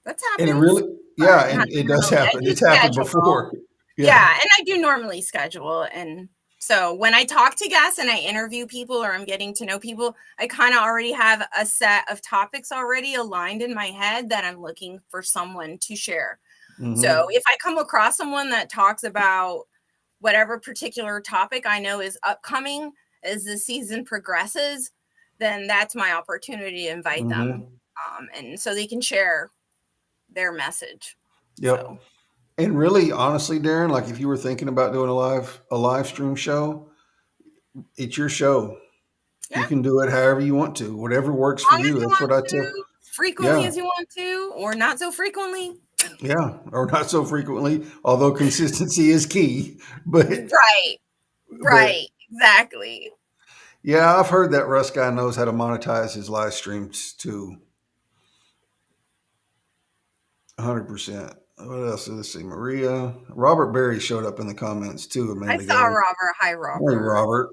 That and it happens. really, But yeah, not and it does normally. I happen. do It's happened schedule. before. Yeah. Yeah, and I do normally schedule. And so when I talk to guests and I interview people or I'm getting to know people, I kind of already have a set of topics already aligned in my head that I'm looking for someone to share. So Mm-hmm. if I come across someone that talks about whatever particular topic I know is upcoming as the season progresses, then that's my opportunity to invite them. Mm-hmm. And so they can share their message. Yep. So And really, honestly, Darren, like if you were thinking about doing a live stream show, it's your show. yeah, You can do it however you want to, whatever works for long as you. you That's want what I tell. to, frequently Yeah, as you want to, or not so frequently. yeah, or not so frequently. Although consistency is key, but Right, but right, exactly. yeah, I've heard that Russ guy knows how to monetize his live streams too. 100%. What else? Let's see. Maria, Robert Berry showed up in the comments too a I minute saw ago. Robert. Hi, Morning, Robert. Robert.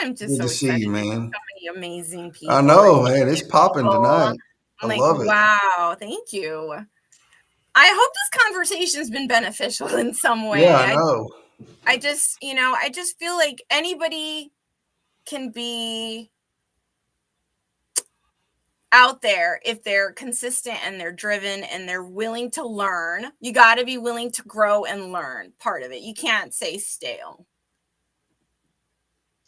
I'm just Good so to see excited you, to meet man. so many amazing I people and know, man. It's new popping people. tonight. I I'm like, love it. wow, thank you. I hope this conversation's been beneficial in some Yeah, way. I know. I just, I just feel like anybody can be out there if they're consistent and they're driven and they're willing to learn. You got to be willing to grow and learn part of it. You can't stay stale.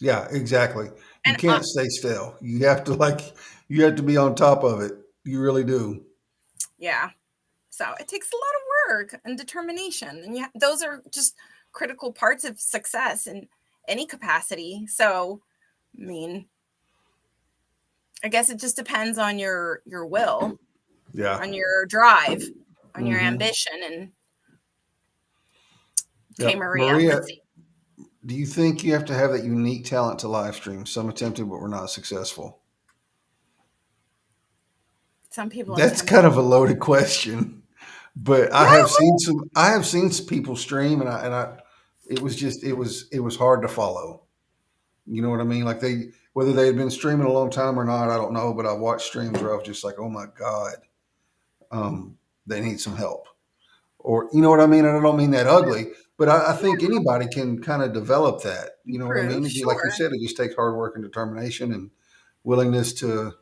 Yeah, exactly. You And can't stay still. You have to be on top of it. You really do. yeah. So it takes a lot of work and determination. And those are just critical parts of success in any capacity. So, I mean, I guess it just depends on your will, Yeah. on your drive, on your Hmm. ambition. And okay, Yep. Maria, Maria, let's see. do you think you have to have that unique talent to live stream? Some attempted but were not successful. Some people That's attempt. kind of a loaded question, but Yeah. I have seen some people stream, and I it was just it was hard to follow. You know what I mean? Like whether they had been streaming a long time or not, I don't know. But I watched streams where I was just like, oh my god, they need some help, or you know what I mean. And I don't mean that ugly, but I think anybody can kind of develop that. You know what I Improve, mean? Like you sure. said, it just takes hard work and determination and willingness to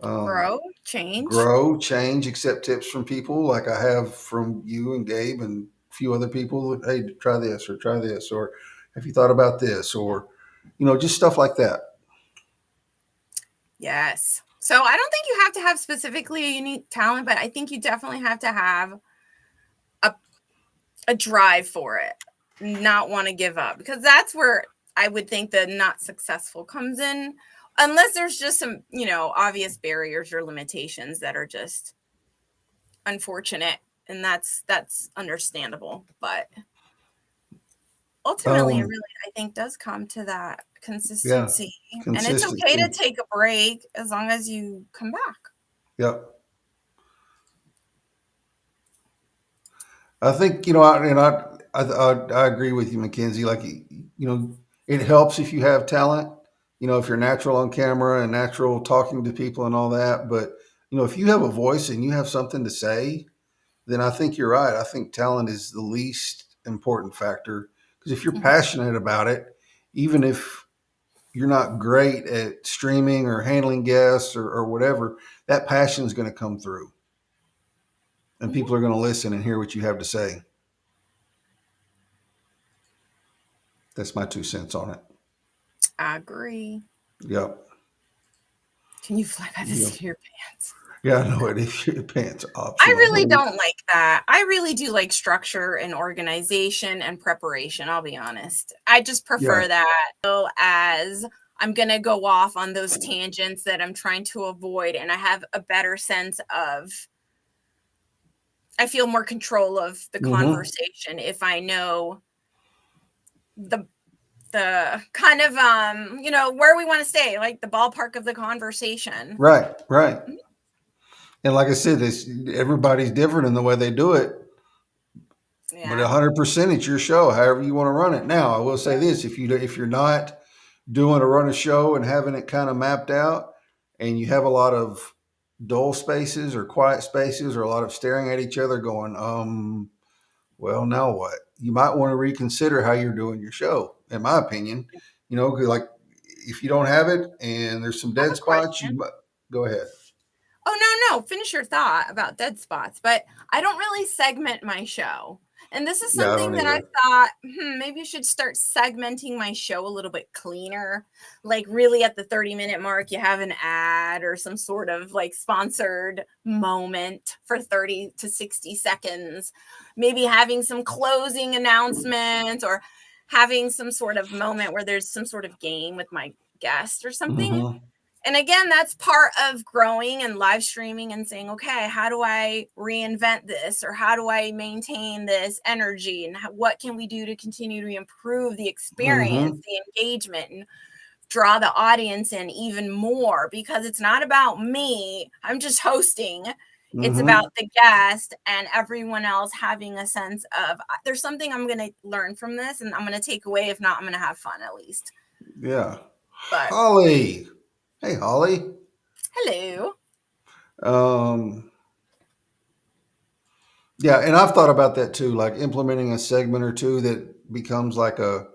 um, Grow, change. grow, change, accept tips from people like I have from you and Gabe and a few other people. Hey, try this, or have you thought about this, or just stuff like that. Yes. So I don't think you have to have specifically a unique talent, but I think you definitely have to have a, a drive for it, not want to give up, because that's where I would think the not successful comes in, unless there's just some, obvious barriers or limitations that are just unfortunate, and that's understandable. But ultimately, it Um, really, I think, does come to that yeah, consistency, and it's okay to consistency. take a break as long as you come back. Yep. I think I agree with you, Mackenzie. Like it helps if you have talent. If you're natural on camera and natural talking to people and all that. But if you have a voice and you have something to say, then I think you're right. I think talent is the least important factor because if you're Mhm. passionate about it, even if you're not great at streaming or handling guests or whatever, that passion is going to come through and Mhm. people are going to listen and hear what you have to say. That's my 2 cents on it. I agree. Yep. Can you fly by the Yeah. seat of your pants? Yeah, I know it. If your pants are I optional. really don't like that. I really do like structure and organization and preparation. I'll be honest. I just Yeah. prefer that as I'm going to go off on those tangents that I'm trying to avoid. And I have a better sense of, I feel more control of the Mm-hmm. conversation if I know the kind of where we want to stay, like the ballpark of the conversation. Right. Right. And like I said, everybody's different in the way they do it. But Yeah. 100%, it's your show, however you want to run it. Now, I will say this: if you're not doing a run a show and having it kind of mapped out, and you have a lot of dull spaces or quiet spaces or a lot of staring at each other, going, well, now what? You might want to reconsider how you're doing your show. In my opinion, 'cause, like if you don't have it and there's some I have dead a spots, question. go ahead. Oh, no, no. Finish your thought about dead spots. But I don't really segment my show. And this is Yeah, I something don't that I either. thought, maybe I should start segmenting my show a little bit cleaner. Like, really, at the 30-minute mark, you have an ad or some sort of like sponsored moment for 30 to 60 seconds. Maybe having some closing announcements or having some sort of moment where there's some sort of game with my guest or something. Mm-hmm. And again, that's part of growing and live streaming and saying, okay, how do I reinvent this, or how do I maintain this energy, and what can we do to continue to improve the experience, Mm-hmm. the engagement, and draw the audience in even more, because it's not about me. I'm just hosting. It's Mm-hmm. about the guest and everyone else having a sense of, there's something I'm going to learn from this and I'm going to take away. If not, I'm going to have fun at least. Yeah. But Holly. Hey, Holly. hello. Um, yeah, and I've thought about that too, like implementing a segment or two that becomes like a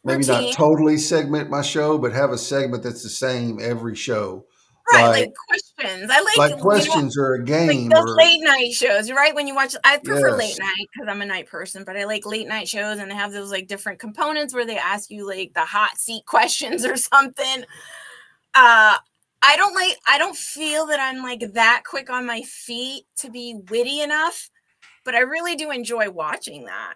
maybe not Routine. totally segment my show, but have a segment that's the same every show, Right, like like questions. I like like, questions or a like game those or late night shows, right? When you watch, I prefer late yes, night because I'm a night person, but I like late night shows and they have those like different components where they ask you like the hot seat questions or something. I don't feel that I'm like that quick on my feet to be witty enough, but I really do enjoy watching that.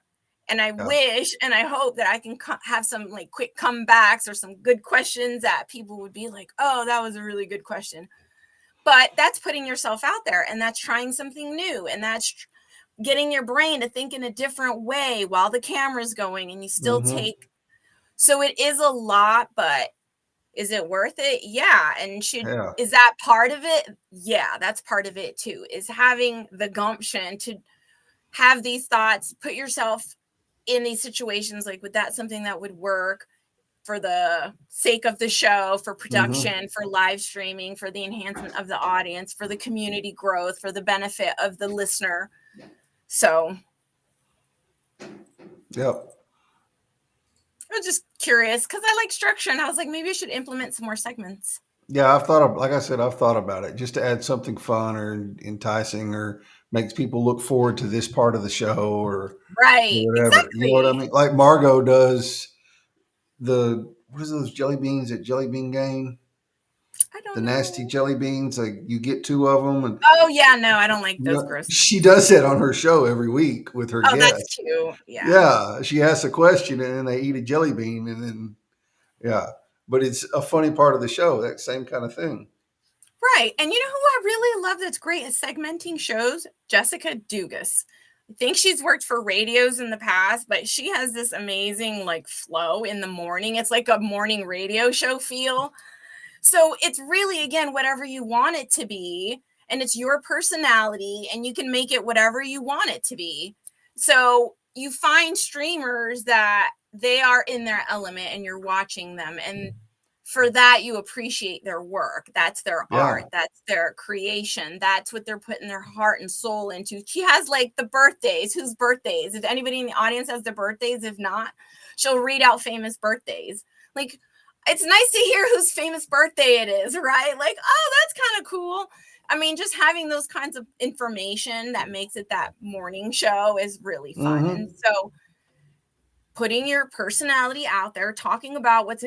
And I yeah, wish and I hope that I can have some like quick comebacks or some good questions that people would be like, oh, that was a really good question. But that's putting yourself out there and that's trying something new and that's getting your brain to think in a different way while the camera's going and you still mm-hmm, take. So it is a lot, but is it worth it? Yeah. And yeah, is that part of it? Yeah, that's part of it too, is having the gumption to have these thoughts, put yourself in these situations. Like, would that something that would work for the sake of the show, for mm-hmm, production, for live streaming, for the enhancement of the audience, for the community growth, for the benefit of the listener? So yep. I was just curious because I like structure and I was like, maybe I should implement some more segments. Yeah, like I said, I've thought about it just to add something fun or enticing or makes people look forward to this part of the show or Right. whatever. You know what I Exactly. mean? Like Margot does what is those jelly beans at Jelly Bean Game? I The don't nasty know. jelly beans, like you get two of them, and Oh, yeah. No, I don't like you those know gross. she does that on her show every week with her Oh, that's guests. cute. Yeah. Yeah, she asks a question and then they eat a jelly bean, and then yeah, but it's a funny part of the show. That same kind of thing. Right. And you know who I really love that's great at segmenting shows? Jessica Dugas. I think she's worked for radios in the past, but she has this amazing like flow in the morning. It's like a morning radio show feel. So it's really, again, whatever you want it to be. And it's your personality, and you can make it whatever you want it to be. So you find streamers that they are in their element and you're watching them. And for that, you appreciate their work. That's their art. Yeah. That's their creation. That's what they're putting their heart and soul into. She has like the birthdays. Whose birthdays? If anybody in the audience has the birthdays, if not, she'll read out famous birthdays. Like, it's nice to hear whose famous birthday it is, right? Like, oh, that's kind of cool. I mean, just having those kinds of information that makes it that morning show is really fun. And Mm-hmm. so putting your personality out there, talking about what's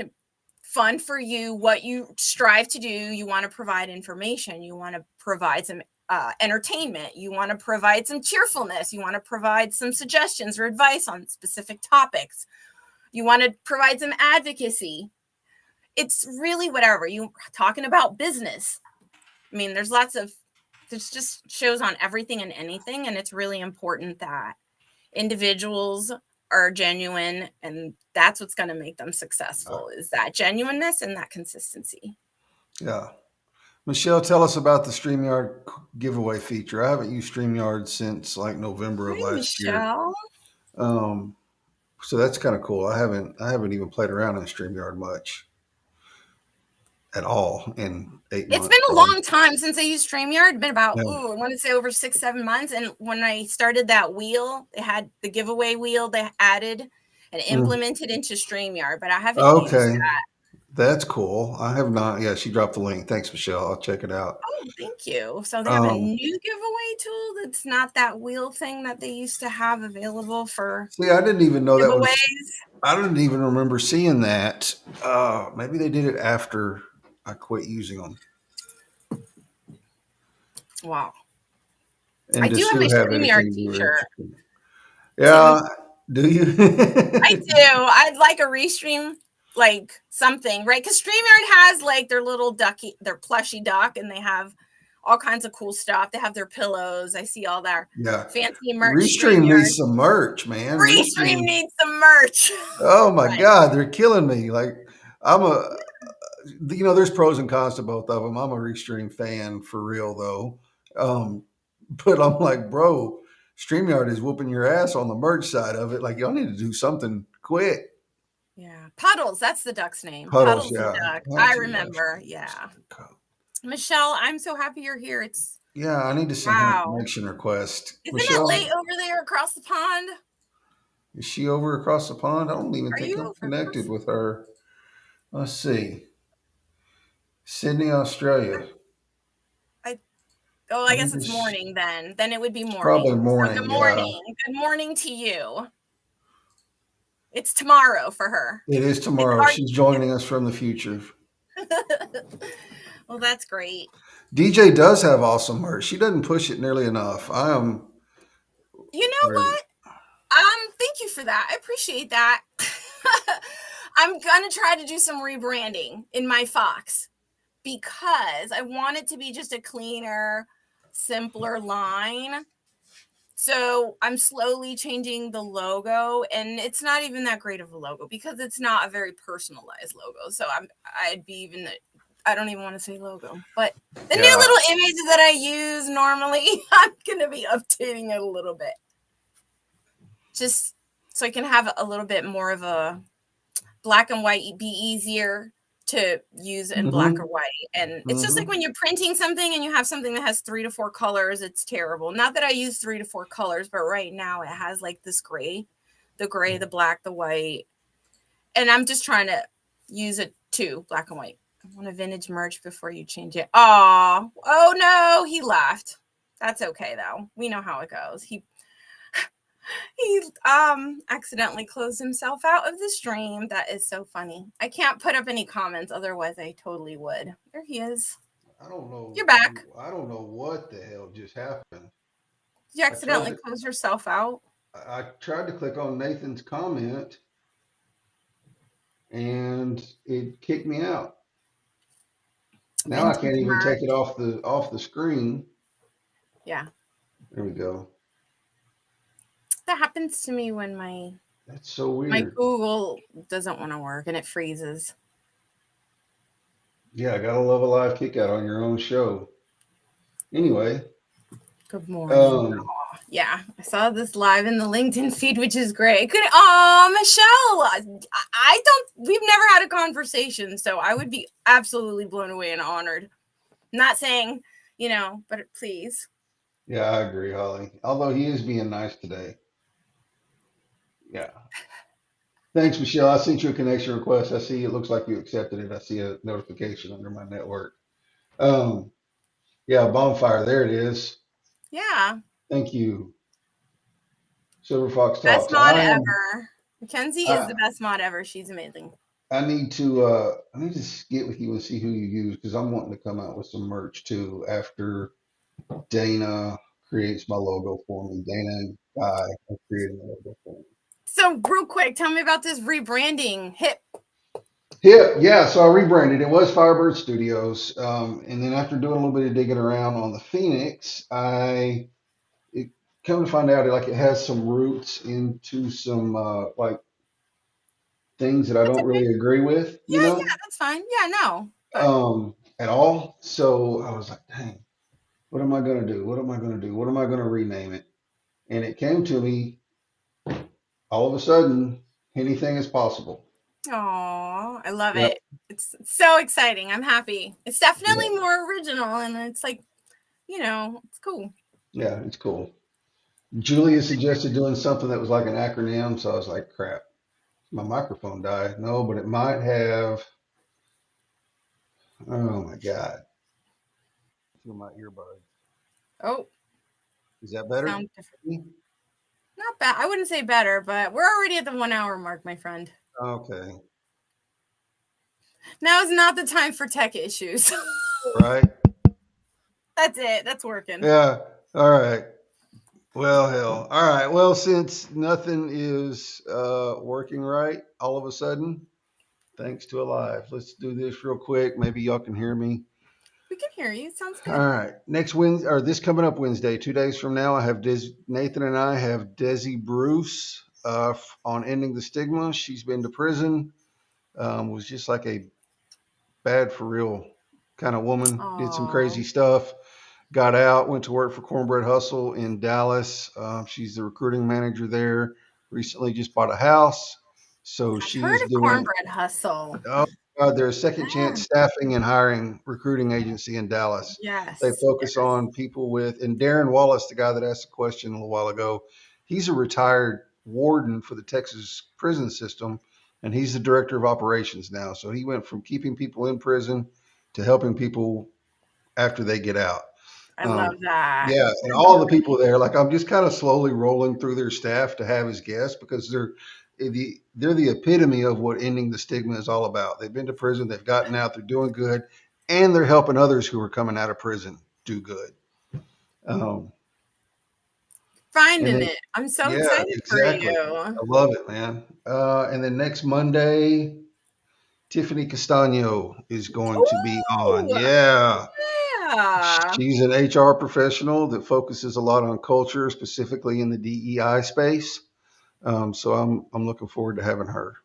fun for you, what you strive to do. You want to provide information, you want to provide some entertainment, you want to provide some cheerfulness, you want to provide some suggestions or advice on specific topics, you want to provide some advocacy. It's really whatever you talking about business. I mean, there's just shows on everything and anything, and it's really important that individuals are genuine, and that's what's going to make them successful, is that genuineness and that consistency. Yeah. Michelle, tell us about the StreamYard giveaway feature. I haven't used StreamYard since like November of Hi, last year. Michelle. Um, so that's kind of cool. I haven't even played around in StreamYard much at all in eight It's months. been a long time since I used StreamYard. It's been about, Yeah. I want to say over 6-7 months. And when I started that wheel, they had the giveaway wheel they added and Mm. implemented into StreamYard, but I haven't used Okay. that. That's cool. I have not. Yeah, she dropped the link. Thanks, Michelle. I'll check it out. Oh, thank you. So they have a Um, new giveaway tool that's not that wheel thing that they used to have available for See, I didn't even know that was. giveaways. I didn't even remember seeing that. Maybe they did it after I quit using them. Wow. And I does do have my Sue have StreamYard anything to do t-shirt. with it? Tim, Yeah. Do you? I do. I'd like a restream, like something, right? Because StreamYard has like their little ducky, their plushy duck, and they have all kinds of cool stuff. They have their pillows. I see all their Yeah. fancy merch. Restream StreamYard. needs some merch, man. Restream Restream. needs some merch. Oh my Right. God, they're killing me. Like I'm a, there's pros and cons to both of them. I'm a Restream fan for real though. But I'm like, bro, StreamYard is whooping your ass on the merch side of it. Like y'all need to do something quick. Yeah. Puddles. That's the duck's name. Puddles, Puddles the yeah. duck. I That's a remember. Yeah. Michelle, I'm so happy you're here. It's Yeah, I need to send her a wow. connection request. Isn't it late Michelle, over there across the pond? is she over across the pond? I don't even Are think you I'm over connected across? with her. Let's see. Sydney, Australia. I Oh, I Let me guess it's just. morning then. Then it would be It's morning. probably So morning. good Yeah, morning. Good morning to you. It's tomorrow for her. it is It's tomorrow. already She's joining us from the future. well, that's great. DJ does have awesome merch. She doesn't push it nearly enough. I am You know very. what? Thank you for that. I appreciate that. I'm gonna try to do some rebranding in my Fox because I want it to be just a cleaner, simpler line. So I'm slowly changing the logo, and it's not even that great of a logo because it's not a very personalized logo. So I don't even want to say logo, but the new Yeah. little image that I use normally, I'm gonna be updating it a little bit, just so I can have a little bit more of a black and white, be easier to use in black or Mm-hmm. white. And it's just like Mm-hmm. when you're printing something and you have something that has 3 to 4 colors, it's terrible. Not that I use 3 to 4 colors, but right now it has like this gray, the black, the white. And I'm just trying to use it too, black and white. I want a vintage merch before you change it. Oh no, he left. That's okay though. We know how it goes. He accidentally closed himself out of the stream. That is so funny. I can't put up any comments, otherwise I totally would. There he is. I don't know. You're back. I don't know what the hell just happened. Did you I tried accidentally to. close yourself out? I tried to click on Nathan's comment and it kicked me out. Now I can't Vintage even take it merch. off the screen. Yeah. There we go. That happens to me when That's so my weird. Google doesn't want to work and it freezes. Yeah, I gotta love a live kick out on your own show. Anyway, Good morning. um, Yeah, I saw this live in the LinkedIn feed, which is great. Michelle, I don't. We've never had a conversation, so I would be absolutely blown away and honored. Not saying, but please. yeah, I agree, Holly. Although he is being nice today. Yeah. Thanks, Michelle. I sent you a connection request. I see it looks like you accepted it. I see a notification under my network. Um, yeah, bonfire. There it is. Yeah, Thank you. Silver Fox best Talks. mod ever. Mackenzie is I the best mod ever. She's amazing. I need to get with you and see who you use because I'm wanting to come out with some merch too after Dana creates my logo for me. Dana and I have created my logo for me. So, real quick, tell me about this rebranding. Hip. Yeah. So I rebranded. It was Firebird Studios, and then after doing a little bit of digging around on the Phoenix, I it come to find out like it has some roots into some like things that I That's don't okay. really agree with, Yeah, that's fine. Yeah, no, but at all. So I was like, dang, what am I gonna do? What am I gonna do? What am I gonna rename it? And it came to me all of a sudden, anything is possible. oh, I love Yep. it. It's so exciting. I'm happy. It's definitely Yeah. more original, and it's like, it's cool. Yeah, it's cool. Julia suggested doing something that was like an acronym, so I was like, crap, my microphone died. No, but it might have. Oh my God. Through my earbuds. Oh, Is that better? sound different. Not bad. I wouldn't say better, but we're already at the 1 hour mark, my friend. Okay. Now is not the time for tech issues. Right. That's it. That's working. Yeah. All right. Well, hell. All right. Well, since nothing is working right all of a sudden, thanks to Alive, let's do this real quick. Maybe y'all can hear me. We can hear you. Sounds All good. right. Next Wednesday, or this coming up Wednesday, 2 days from now, I have Nathan and I have Desi Bruce on Ending the Stigma. She's been to prison, was just like a bad for real kind of woman, did some crazy Oh, stuff, got out, went to work for Cornbread Hustle in Dallas. She's the recruiting manager there. Recently just bought a house. So I've heard she's of doing, cornbread hustle. oh, They're a second chance Yeah. staffing and hiring recruiting agency in Dallas. They Yes. focus Yes. on people with, and Darren Wallace, the guy that asked the question a little while ago, he's a retired warden for the Texas prison system, and he's the director of operations now. So he went from keeping people in prison to helping people after they get out. I love that. Yeah, and all the people there, like I'm just kind of slowly rolling through their staff to have as guests because they're the epitome of what ending the stigma is all about. They've been to prison, they've gotten out, they're doing good, and they're helping others who are coming out of prison do good. Um, and Finding then, it. I'm so yeah, excited for exactly. you. I love it, man. And then next Monday, Tiffany Castano is going to be on. Ooh, Yeah. yeah. She's an HR professional that focuses a lot on culture, specifically in the DEI space. So I'm looking forward to having her.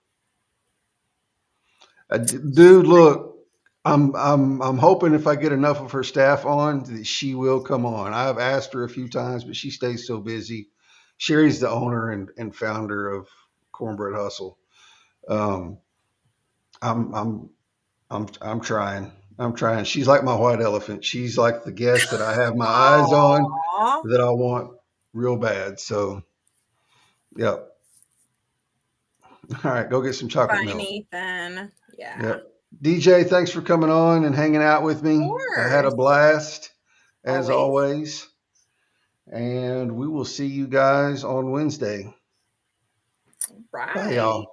Dude, look, I'm hoping if I get enough of her staff on that she will come on. I've asked her a few times, but she stays so busy. Sherry's the owner and founder of Cornbread Hustle. Um, I'm I'm I'm trying. I'm trying. She's like my white elephant. She's like the guest that I have my eyes on Aw. that I want real bad. So, yep. All right, go get some chocolate Bye, milk. Nathan. Yeah. Yep. DJ, thanks for coming on and hanging out with Of me. I had a course. blast as Always. always. And we will see you guys on Wednesday. Bye, Right. y'all.